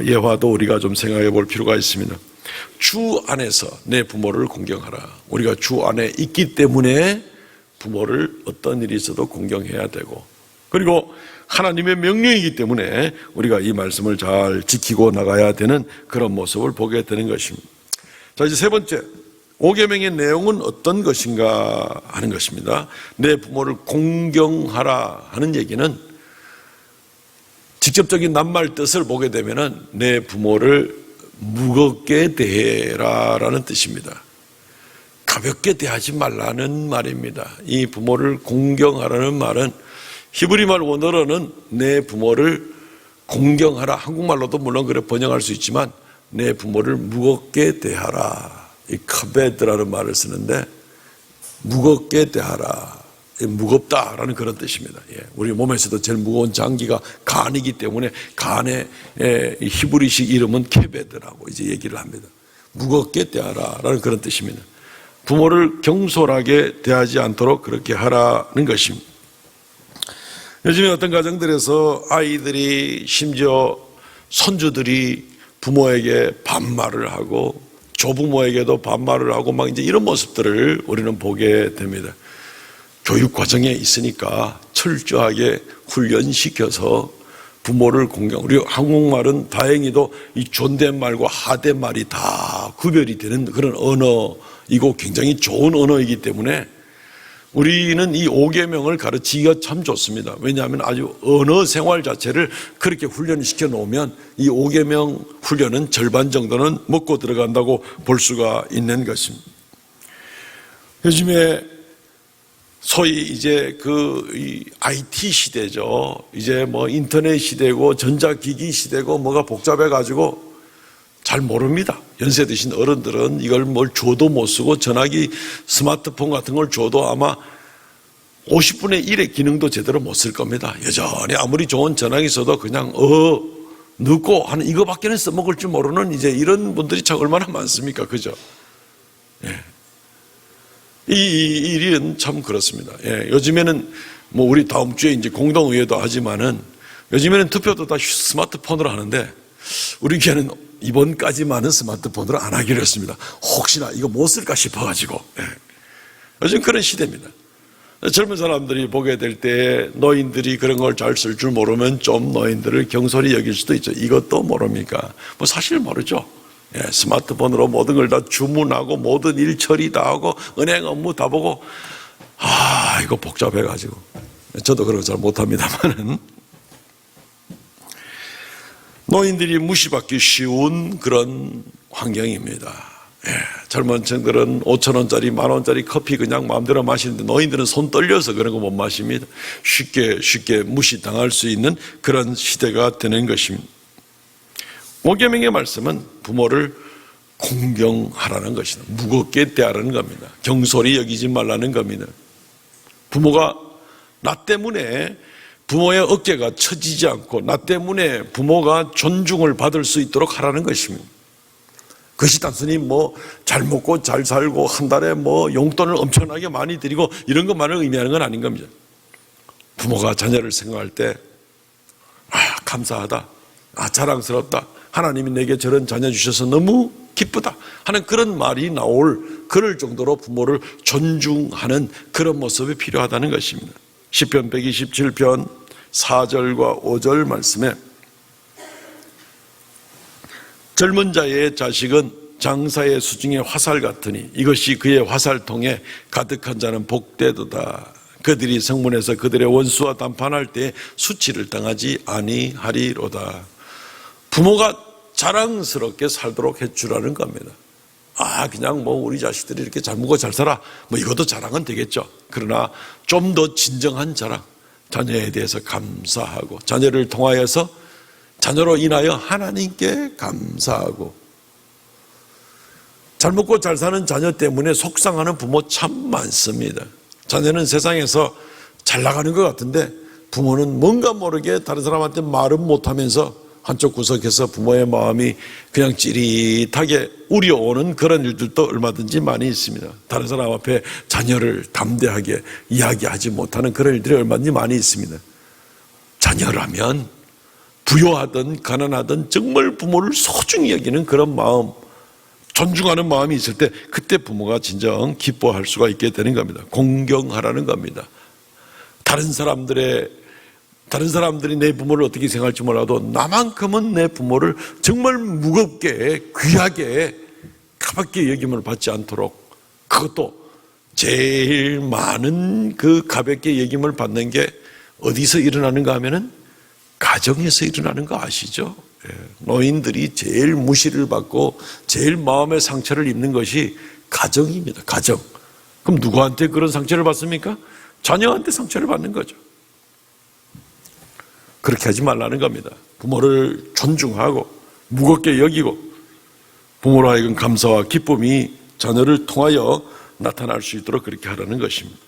예화도 우리가 좀 생각해 볼 필요가 있습니다. 주 안에서 내 부모를 공경하라. 우리가 주 안에 있기 때문에 부모를 어떤 일이 있어도 공경해야 되고, 그리고 하나님의 명령이기 때문에 우리가 이 말씀을 잘 지키고 나가야 되는 그런 모습을 보게 되는 것입니다. 자, 이제 세 번째, 5계명의 내용은 어떤 것인가 하는 것입니다. 내 부모를 공경하라 하는 얘기는 직접적인 낱말 뜻을 보게 되면은 내 부모를 무겁게 대해라라는 뜻입니다. 가볍게 대하지 말라는 말입니다. 이 부모를 공경하라는 말은 히브리말 원어로는 내 부모를 공경하라, 한국말로도 물론 그래 번역할 수 있지만 내 부모를 무겁게 대하라, 이 카베드라는 말을 쓰는데 무겁게 대하라, 무겁다라는 그런 뜻입니다. 우리 몸에서도 제일 무거운 장기가 간이기 때문에 간의 히브리식 이름은 케베드라고 이제 얘기를 합니다. 무겁게 대하라라는 그런 뜻입니다. 부모를 경솔하게 대하지 않도록 그렇게 하라는 것입니다. 요즘에 어떤 가정들에서 아이들이 심지어 손주들이 부모에게 반말을 하고 조부모에게도 반말을 하고 막 이제 이런 모습들을 우리는 보게 됩니다. 교육 과정에 있으니까 철저하게 훈련시켜서 부모를 공경, 우리 한국말은 다행히도 이 존댓말과 하대말이 다 구별이 되는 그런 언어이고 굉장히 좋은 언어이기 때문에 우리는 이 5계명을 가르치기가 참 좋습니다. 왜냐하면 아주 언어 생활 자체를 그렇게 훈련시켜 놓으면 이 5계명 훈련은 절반 정도는 먹고 들어간다고 볼 수가 있는 것입니다. 요즘에 소위 이제 이 IT 시대죠. 이제 뭐 인터넷 시대고 전자기기 시대고 뭐가 복잡해가지고 잘 모릅니다. 연세 드신 어른들은 이걸 뭘 줘도 못 쓰고 전화기 스마트폰 같은 걸 줘도 아마 50분의 1의 기능도 제대로 못 쓸 겁니다. 여전히 아무리 좋은 전화기 써도 그냥 넣고 하는 이거밖에는 써먹을 줄 모르는 이제 이런 분들이 참 얼마나 많습니까? 그죠? 예. 이 일은 참 그렇습니다. 예. 요즘에는 뭐 우리 다음 주에 이제 공동의회도 하지만은 요즘에는 투표도 다 스마트폰으로 하는데 우리 교회는 이번까지만은 스마트폰으로 안 하기로 했습니다. 혹시나 이거 못 쓸까 싶어가지고. 예. 요즘 그런 시대입니다. 젊은 사람들이 보게 될 때 노인들이 그런 걸 잘 쓸 줄 모르면 좀 노인들을 경솔히 여길 수도 있죠. 이것도 모릅니까? 뭐 사실 모르죠. 예, 스마트폰으로 모든 걸 다 주문하고 모든 일 처리 다 하고 은행 업무 다 보고 이거 복잡해가지고 저도 그런 거 잘 못합니다만은 노인들이 무시받기 쉬운 그런 환경입니다. 예, 젊은 층들은 5,000원짜리 10,000원짜리 커피 그냥 마음대로 마시는데 노인들은 손 떨려서 그런 거 못 마십니다. 쉽게 무시당할 수 있는 그런 시대가 되는 것입니다. 5계명의 말씀은 부모를 공경하라는 것이다. 무겁게 대하라는 겁니다. 경솔히 여기지 말라는 겁니다. 부모가 나 때문에 부모의 어깨가 처지지 않고 나 때문에 부모가 존중을 받을 수 있도록 하라는 것입니다. 그것이 단순히 뭐 잘 먹고 잘 살고 한 달에 뭐 용돈을 엄청나게 많이 드리고 이런 것만을 의미하는 건 아닌 겁니다. 부모가 자녀를 생각할 때 감사하다, 자랑스럽다, 하나님이 내게 저런 자녀 주셔서 너무 기쁘다 하는 그런 말이 나올 그럴 정도로 부모를 존중하는 그런 모습이 필요하다는 것입니다. 시편 127편 4절과 5절 말씀에 젊은 자의 자식은 장사의 수중의 화살 같으니 이것이 그의 화살통에 가득한 자는 복되도다. 그들이 성문에서 그들의 원수와 담판할 때 수치를 당하지 아니하리로다. 부모가 자랑스럽게 살도록 해주라는 겁니다. 그냥 뭐 우리 자식들이 이렇게 잘 먹고 잘 살아 뭐 이것도 자랑은 되겠죠. 그러나 좀 더 진정한 자랑, 자녀에 대해서 감사하고 자녀를 통하여서 자녀로 인하여 하나님께 감사하고 잘 먹고 잘 사는 자녀 때문에 속상하는 부모 참 많습니다. 자녀는 세상에서 잘 나가는 것 같은데 부모는 뭔가 모르게 다른 사람한테 말은 못하면서 한쪽 구석에서 부모의 마음이 그냥 찌릿하게 우려오는 그런 일들도 얼마든지 많이 있습니다. 다른 사람 앞에 자녀를 담대하게 이야기하지 못하는 그런 일들이 얼마든지 많이 있습니다. 자녀라면 부유하든 가난하든 정말 부모를 소중히 여기는 그런 마음, 존중하는 마음이 있을 때 그때 부모가 진정 기뻐할 수가 있게 되는 겁니다. 공경하라는 겁니다. 다른 사람들이 내 부모를 어떻게 생각할지 몰라도 나만큼은 내 부모를 정말 무겁게 귀하게 가볍게 여김을 받지 않도록, 그것도 제일 많은 그 가볍게 여김을 받는 게 어디서 일어나는가 하면은 가정에서 일어나는 거 아시죠? 노인들이 제일 무시를 받고 제일 마음의 상처를 입는 것이 가정입니다. 가정. 그럼 누구한테 그런 상처를 받습니까? 자녀한테 상처를 받는 거죠. 그렇게 하지 말라는 겁니다. 부모를 존중하고 무겁게 여기고 부모로 하여금 감사와 기쁨이 자녀를 통하여 나타날 수 있도록 그렇게 하라는 것입니다.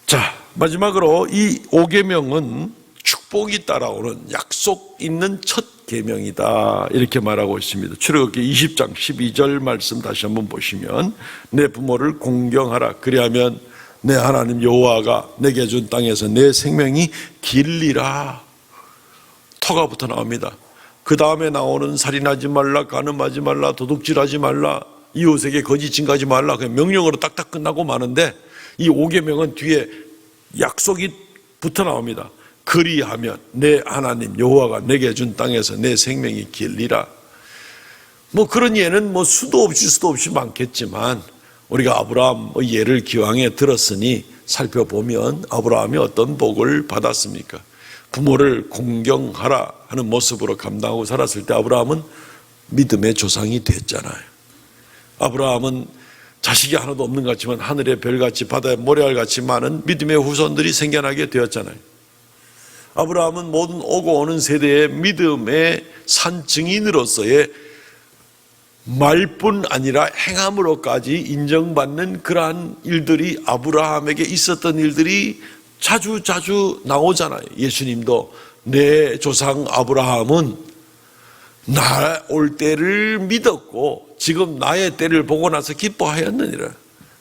자, 마지막으로 이 5계명은 축복이 따라오는 약속 있는 첫 계명이다, 이렇게 말하고 있습니다. 출애굽기 20장 12절 말씀 다시 한번 보시면, 내 부모를 공경하라. 그리하면 내 하나님 여호와가 내게 준 땅에서 내 생명이 길리라. 토가부터 나옵니다. 그 다음에 나오는 살인하지 말라, 간음하지 말라, 도둑질하지 말라, 이웃에게 거짓 증거하지 말라, 그냥 명령으로 딱딱 끝나고 마는데 이 5계명은 뒤에 약속이 붙어 나옵니다. 그리하면 내 하나님 여호와가 내게 준 땅에서 내 생명이 길리라. 뭐 그런 예는 수도 없이 많겠지만 우리가 아브라함의 예를 기왕에 들었으니 살펴보면 아브라함이 어떤 복을 받았습니까? 부모를 공경하라 하는 모습으로 감당하고 살았을 때 아브라함은 믿음의 조상이 됐잖아요. 아브라함은 자식이 하나도 없는 것 같지만 하늘의 별같이 바다의 모래알같이 많은 믿음의 후손들이 생겨나게 되었잖아요. 아브라함은 모든 오고 오는 세대의 믿음의 산 증인으로서의 말뿐 아니라 행함으로까지 인정받는 그러한 일들이, 아브라함에게 있었던 일들이 자주 나오잖아요. 예수님도 내 조상 아브라함은 나 올 때를 믿었고 지금 나의 때를 보고 나서 기뻐하였느니라.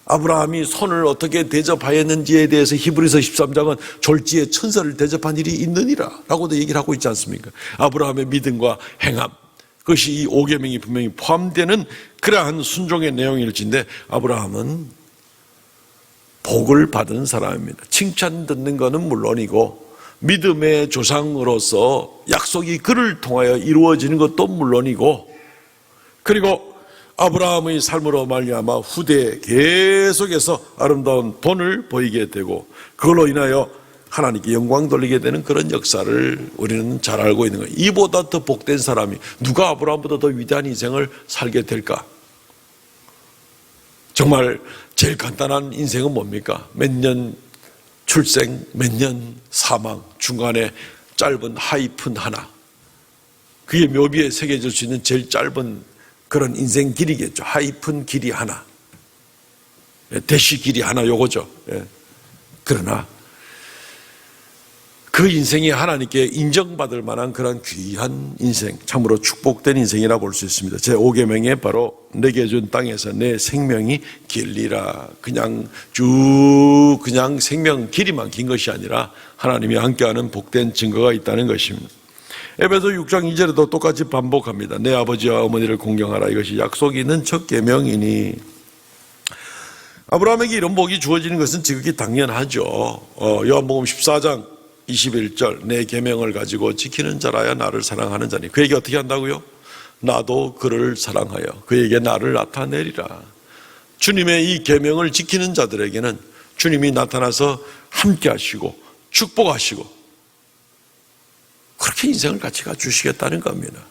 아브라함이 손을 어떻게 대접하였는지에 대해서 히브리서 13장은 졸지에 천사를 대접한 일이 있느니라 라고도 얘기를 하고 있지 않습니까? 아브라함의 믿음과 행함, 그것이 이 5계명이 분명히 포함되는 그러한 순종의 내용일진데, 아브라함은 복을 받은 사람입니다. 칭찬 듣는 것은 물론이고 믿음의 조상으로서 약속이 그를 통하여 이루어지는 것도 물론이고, 그리고 아브라함의 삶으로 말미암아 후대에 계속해서 아름다운 본을 보이게 되고 그걸로 인하여 하나님께 영광 돌리게 되는 그런 역사를 우리는 잘 알고 있는 거예요. 이보다 더 복된 사람이 누가 아브라함보다 더 위대한 인생을 살게 될까? 정말 제일 간단한 인생은 뭡니까? 몇 년 출생, 몇 년 사망, 중간에 짧은 하이픈 하나, 그게 묘비에 새겨질 수 있는 제일 짧은 그런 인생 길이겠죠. 하이픈 길이 하나, 대시 길이 하나, 요거죠. 그러나 그 인생이 하나님께 인정받을 만한 그런 귀한 인생, 참으로 축복된 인생이라 볼 수 있습니다. 제 5계명에 바로 내게 준 땅에서 내 생명이 길리라, 그냥 그냥 생명 길이만 긴 것이 아니라 하나님이 함께하는 복된 증거가 있다는 것입니다. 에베소 6장 2절에도 똑같이 반복합니다. 내 아버지와 어머니를 공경하라. 이것이 약속이 있는 첫 계명이니. 아브라함에게 이런 복이 주어지는 것은 지극히 당연하죠. 요한복음 14장 21절, 내 계명을 가지고 지키는 자라야 나를 사랑하는 자니. 그에게 어떻게 한다고요? 나도 그를 사랑하여 그에게 나를 나타내리라. 주님의 이 계명을 지키는 자들에게는 주님이 나타나서 함께 하시고 축복하시고 그렇게 인생을 같이 가주시겠다는 겁니다.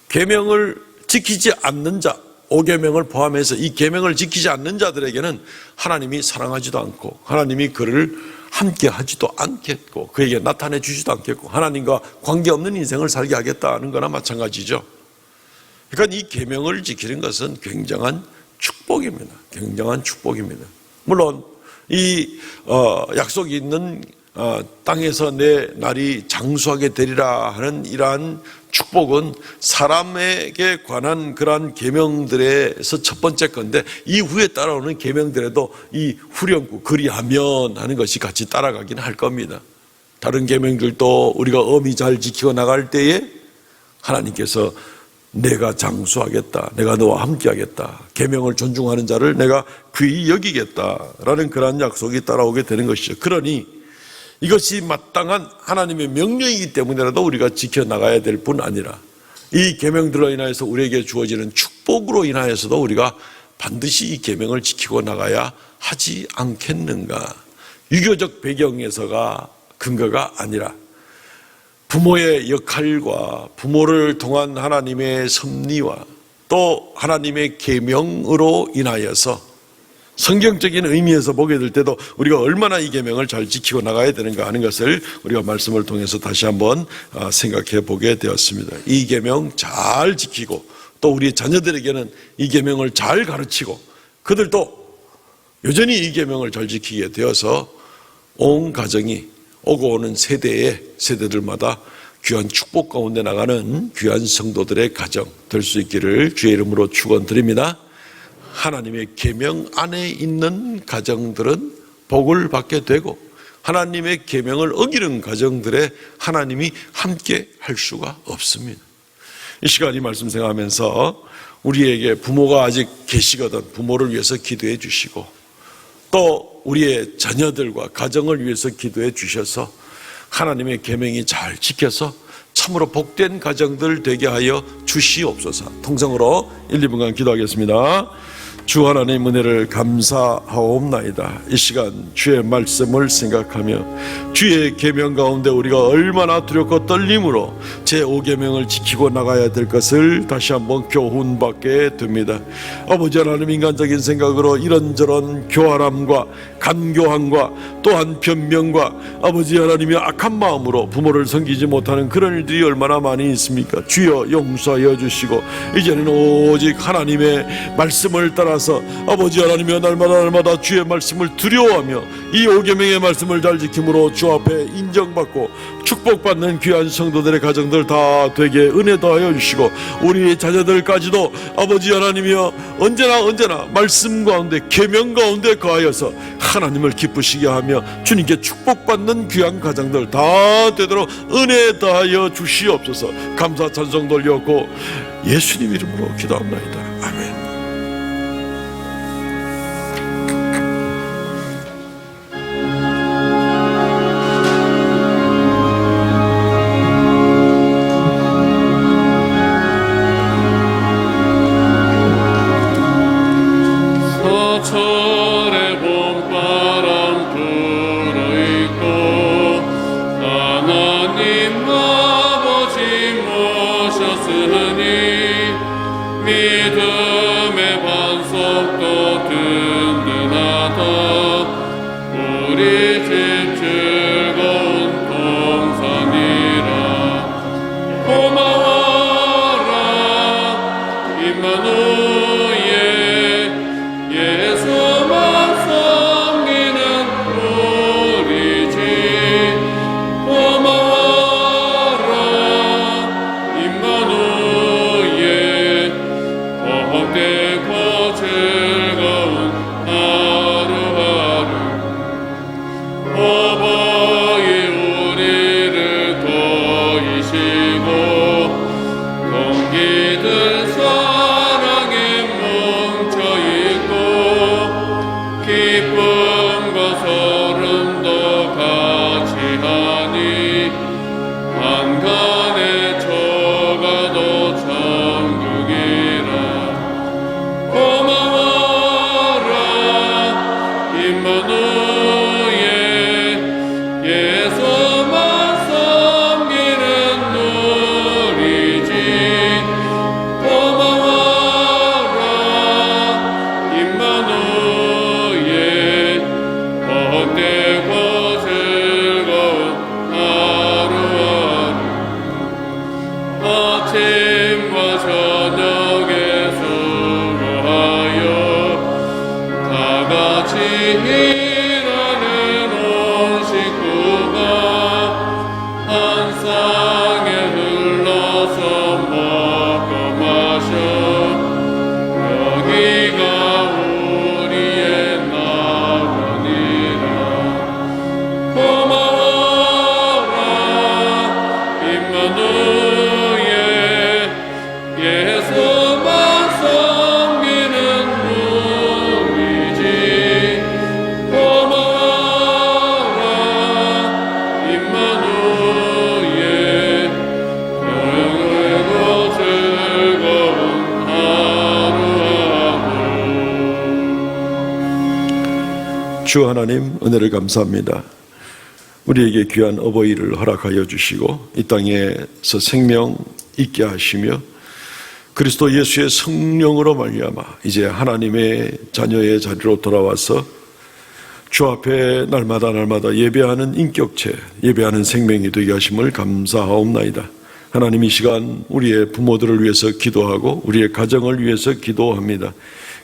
계명을 지키지 않는 자, 5계명을 포함해서 이 계명을 지키지 않는 자들에게는 하나님이 사랑하지도 않고 하나님이 그를 함께 하지도 않겠고 그에게 나타내 주지도 않겠고 하나님과 관계없는 인생을 살게 하겠다는 거나 마찬가지죠. 그러니까 이 계명을 지키는 것은 굉장한 축복입니다. 굉장한 축복입니다. 물론 이 약속이 있는 땅에서 내 날이 장수하게 되리라 하는 이러한 축복은 사람에게 관한 그러한 계명들에서 첫 번째 건데, 이후에 따라오는 계명들에도 이 후렴구 그리하면 하는 것이 같이 따라가긴 할 겁니다. 다른 계명들도 우리가 엄히 잘 지키고 나갈 때에 하나님께서 내가 장수하겠다, 내가 너와 함께하겠다, 계명을 존중하는 자를 내가 귀히 여기겠다라는 그러한 약속이 따라오게 되는 것이죠. 그러니 이것이 마땅한 하나님의 명령이기 때문에라도 우리가 지켜나가야 될 뿐 아니라 이 계명들로 인하여서 우리에게 주어지는 축복으로 인하여서도 우리가 반드시 이 계명을 지키고 나가야 하지 않겠는가. 유교적 배경에서가 근거가 아니라 부모의 역할과 부모를 통한 하나님의 섭리와 또 하나님의 계명으로 인하여서 성경적인 의미에서 보게 될 때도 우리가 얼마나 이 계명을 잘 지키고 나가야 되는가 하는 것을 우리가 말씀을 통해서 다시 한번 생각해 보게 되었습니다. 이 계명 잘 지키고 또 우리 자녀들에게는 이 계명을 잘 가르치고 그들도 여전히 이 계명을 잘 지키게 되어서 온 가정이 오고 오는 세대들마다 귀한 축복 가운데 나가는 귀한 성도들의 가정 될 수 있기를 주의 이름으로 축원드립니다. 하나님의 계명 안에 있는 가정들은 복을 받게 되고 하나님의 계명을 어기는 가정들에 하나님이 함께 할 수가 없습니다. 이 시간 이 말씀 생각하면서 우리에게 부모가 아직 계시거든 부모를 위해서 기도해 주시고 또 우리의 자녀들과 가정을 위해서 기도해 주셔서 하나님의 계명이 잘 지켜서 참으로 복된 가정들 되게 하여 주시옵소서. 통성으로 1, 2분간 기도하겠습니다. 주 하나님 은혜를 감사하옵나이다. 이 시간 주의 말씀을 생각하며 주의 계명 가운데 우리가 얼마나 두렵고 떨림으로 제5계명을 지키고 나가야 될 것을 다시 한번 교훈받게 됩니다. 아버지 하나님, 인간적인 생각으로 이런저런 교활함과 간교함과 또한 변명과 아버지 하나님의 악한 마음으로 부모를 섬기지 못하는 그런 일들이 얼마나 많이 있습니까? 주여 용서하여 주시고 이제는 오직 하나님의 말씀을 따라서 아버지 하나님의 날마다 주의 말씀을 두려워하며 이 5계명의 말씀을 잘 지킴으로 주 앞에 인정받고 축복받는 귀한 성도들의 가정들 다 되게 은혜 더하여 주시고 우리 자녀들까지도 아버지 하나님이여 언제나 말씀 가운데 계명 가운데 거하여서 하나님을 기쁘시게 하며 주님께 축복받는 귀한 가정들 다 되도록 은혜 더하여 주시옵소서. 감사 찬송 돌려고 예수님 이름으로 기도합니다. 아멘. 서철의 봄바람 불어있고 하나님 아버지 모셨으니 믿음의 반석도 든든하다. 우리 집 즐거운 동산이라. 고마워라 임마누엘, 예수만 섬기는 우리 집. 고마워라 임마누엘, 복되고 즐거운 하루하루. 어버이 우리를 도이시고 동기들 사랑에 뭉쳐있고 기쁨과 소름도 같이 하니 한간에 저가도 천국이라. 고마워라 임마누엘, 예수만 섬기는 우리 집. 고마워라 임마누엘, 복되고 즐거운 하루하루. 주 하나님 은혜를 감사합니다. 우리에게 귀한 어버이를 허락하여 주시고 이 땅에서 생명 있게 하시며 그리스도 예수의 성령으로 말미암아 이제 하나님의 자녀의 자리로 돌아와서 주 앞에 날마다 예배하는 인격체, 예배하는 생명이 되게 하심을 감사하옵나이다. 하나님, 이 시간 우리의 부모들을 위해서 기도하고 우리의 가정을 위해서 기도합니다.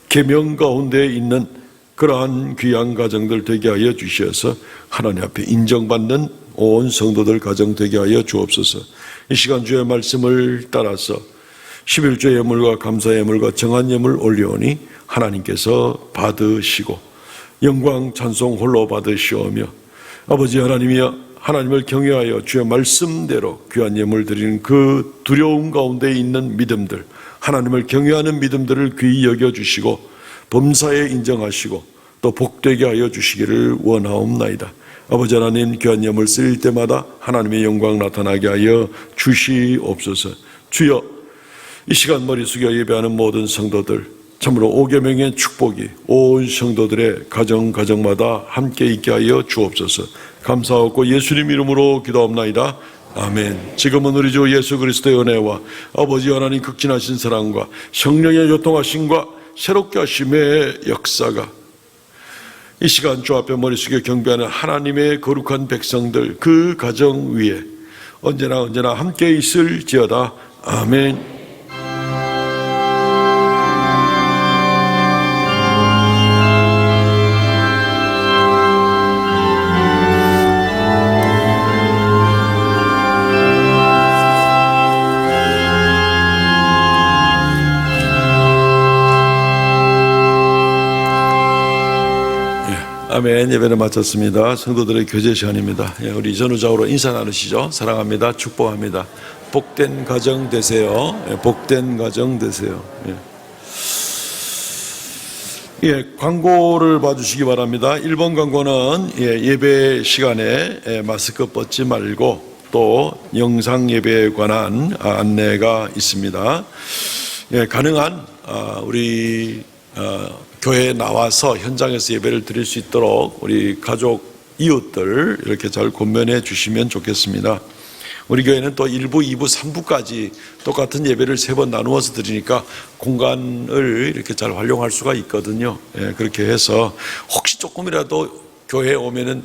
계명 가운데 있는 그러한 귀한 가정들 되게 하여 주셔서 하나님 앞에 인정받는 온 성도들 가정 되게 하여 주옵소서. 이 시간 주의 말씀을 따라서 11조 예물과 감사 예물과 정한 예물 올려오니 하나님께서 받으시고 영광 찬송 홀로 받으시오며 아버지 하나님이여, 하나님을 경외하여 주의 말씀대로 귀한 예물 드리는 그 두려움 가운데 있는 믿음들, 하나님을 경외하는 믿음들을 귀히 여겨주시고 범사에 인정하시고 또 복되게 하여 주시기를 원하옵나이다. 아버지 하나님, 귀한 예물 쓰일 때마다 하나님의 영광 나타나게 하여 주시옵소서. 주여, 이 시간 머리 숙여 예배하는 모든 성도들 참으로 5계명의 축복이 온 성도들의 가정마다 함께 있게 하여 주옵소서. 감사하고 예수님 이름으로 기도합나이다. 아멘. 지금은 우리 주 예수 그리스도의 은혜와 아버지 하나님 극진하신 사랑과 성령의 요통하심과 새롭게 하심의 역사가 이 시간 주 앞에 머리 숙여 경배하는 하나님의 거룩한 백성들 그 가정 위에 언제나 함께 있을지어다. 아멘. 아멘. 예배를 마쳤습니다. 성도들의 교제 시간입니다. 우리 전후좌우로 인사 나누시죠. 사랑합니다. 축복합니다. 복된 가정 되세요. 복된 가정 되세요. 광고를 봐주시기 바랍니다. 1번 광고는 예배 시간에 마스크 벗지 말고 또 영상 예배에 관한 안내가 있습니다. 가능한 우리 교회에 나와서 현장에서 예배를 드릴 수 있도록 우리 가족, 이웃들 이렇게 잘 권면해 주시면 좋겠습니다. 우리 교회는 또 1부, 2부, 3부까지 똑같은 예배를 3번 나누어서 드리니까 공간을 이렇게 잘 활용할 수가 있거든요. 그렇게 해서 혹시 조금이라도 교회에 오면은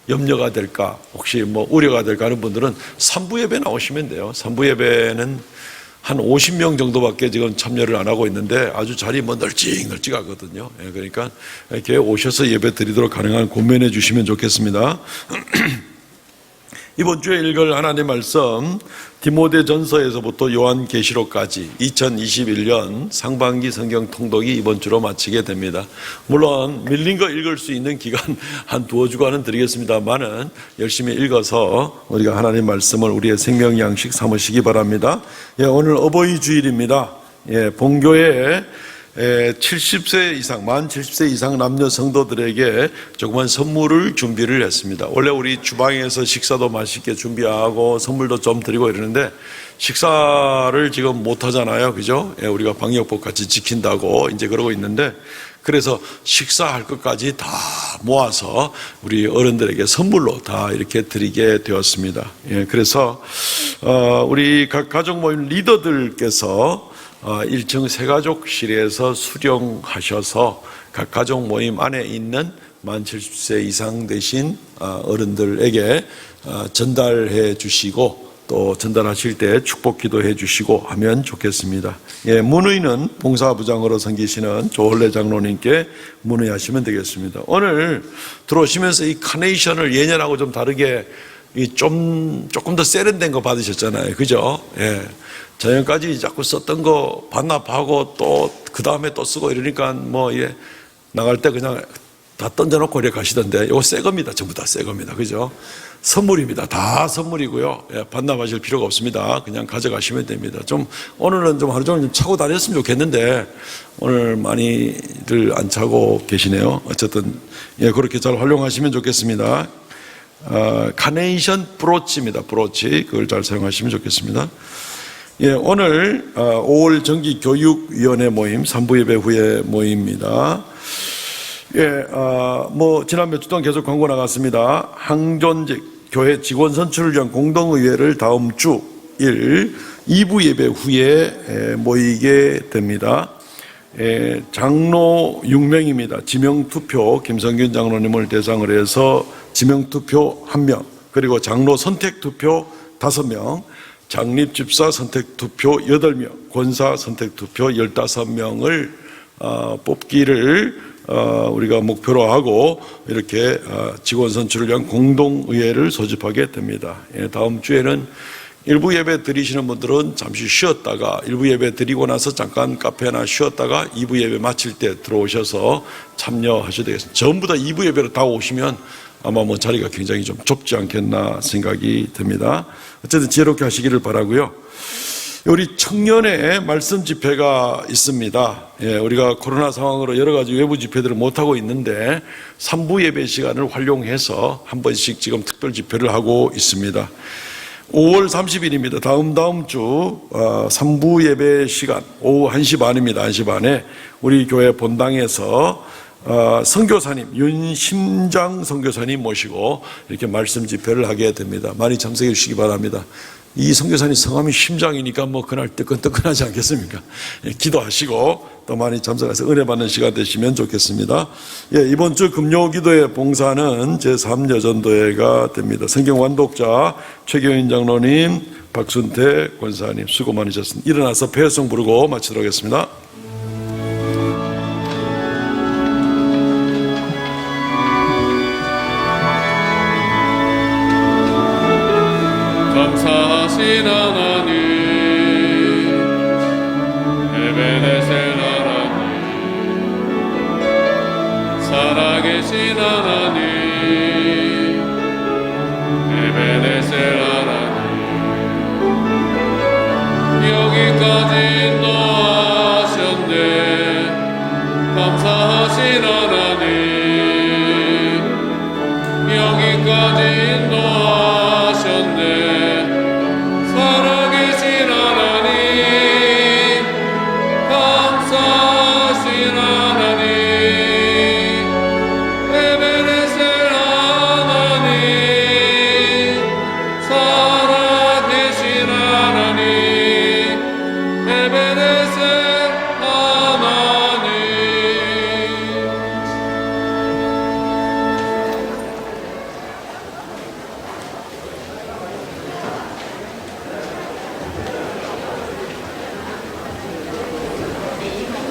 염려가 될까, 혹시 우려가 될까 하는 분들은 3부 예배 나오시면 돼요. 3부 예배는 한 50명 정도밖에 지금 참여를 안 하고 있는데 아주 자리 널찍하거든요. 그러니까 이렇게 오셔서 예배 드리도록 가능한 권면해 주시면 좋겠습니다. 이번 주에 읽을 하나님의 말씀 디모데전서에서부터 요한계시록까지 2021년 상반기 성경 통독이 이번 주로 마치게 됩니다. 물론 밀린 거 읽을 수 있는 기간 한 2주간은 드리겠습니다만은 열심히 읽어서 우리가 하나님의 말씀을 우리의 생명 양식 삼으시기 바랍니다. 오늘 어버이 주일입니다. 본교회 70세 이상, 만 70세 이상 남녀 성도들에게 조그만 선물을 준비를 했습니다. 원래 우리 주방에서 식사도 맛있게 준비하고 선물도 좀 드리고 이러는데 식사를 지금 못 하잖아요. 그죠? 우리가 방역법 같이 지킨다고 이제 그러고 있는데 그래서 식사할 것까지 다 모아서 우리 어른들에게 선물로 다 이렇게 드리게 되었습니다. 그래서 우리 각 가족 모임 리더들께서 1층 세가족실에서 수령하셔서 각 가족 모임 안에 있는 만 70세 이상 되신 어른들에게 전달해 주시고 또 전달하실 때 축복 기도해 주시고 하면 좋겠습니다. 문의는 봉사부장으로 섬기시는 조홀래 장로님께 문의하시면 되겠습니다. 오늘 들어오시면서 이 카네이션을 예년하고 좀 다르게 조금 더 세련된 거 받으셨잖아요. 그죠? 작년까지 자꾸 썼던 거 반납하고 또 그 다음에 또 쓰고 이러니까 나갈 때 그냥 다 던져놓고 이렇게 가시던데 이거 새 겁니다. 전부 다 새 겁니다. 그죠? 선물입니다. 다 선물이고요. 반납하실 필요가 없습니다. 그냥 가져가시면 됩니다. 오늘은 좀 하루 종일 차고 다녔으면 좋겠는데 오늘 많이들 안 차고 계시네요. 어쨌든 그렇게 잘 활용하시면 좋겠습니다. 카네이션 브로치입니다. 브로치 그걸 잘 사용하시면 좋겠습니다. 오늘 5월 정기교육위원회 모임 3부 예배 후에 모임입니다. 지난 몇 주 동안 계속 광고 나갔습니다. 항존직 교회 직원 선출을 위한 공동의회를 다음 주 2부 예배 후에 모이게 됩니다. 장로 6명입니다. 지명투표 김성균 장로님을 대상으로 해서 지명투표 1명, 그리고 장로 선택투표 5명, 장립집사 선택투표 8명, 권사 선택투표 15명을 뽑기를 우리가 목표로 하고 이렇게 직원 선출을 위한 공동의회를 소집하게 됩니다. 다음 주에는 일부 예배 드리시는 분들은 잠시 쉬었다가, 일부 예배 드리고 나서 잠깐 카페나 쉬었다가 2부 예배 마칠 때 들어오셔서 참여하셔야 되겠습니다. 전부 다 2부 예배로 다 오시면 아마 자리가 굉장히 좀 좁지 않겠나 생각이 듭니다. 어쨌든 지혜롭게 하시기를 바라고요. 우리 청년의 말씀 집회가 있습니다. 우리가 코로나 상황으로 여러 가지 외부 집회들을 못하고 있는데 3부 예배 시간을 활용해서 한 번씩 지금 특별 집회를 하고 있습니다. 5월 30일입니다. 다음 주 3부 예배 시간 오후 1시 반입니다. 1시 반에 우리 교회 본당에서 선교사님 윤심장 선교사님 모시고 이렇게 말씀 집회를 하게 됩니다. 많이 참석해 주시기 바랍니다. 이 선교사님 성함이 심장이니까 그날 뜨끈뜨끈하지 않겠습니까? 기도하시고 또 많이 참석해서 은혜 받는 시간 되시면 좋겠습니다. 이번 주 금요 기도회 봉사는 제3여전도회가 됩니다. 성경 완독자 최경인 장로님, 박순태 권사님 수고 많으셨습니다. 일어나서 배송 부르고 마치도록 하겠습니다. 감사하신 하나님, 에베네셀 하나님, 살아계신 하나님, 에베네셀 하나님, 여기까지 인도하셨네. 감사하신 하나님, 여기까지 인도하셨네.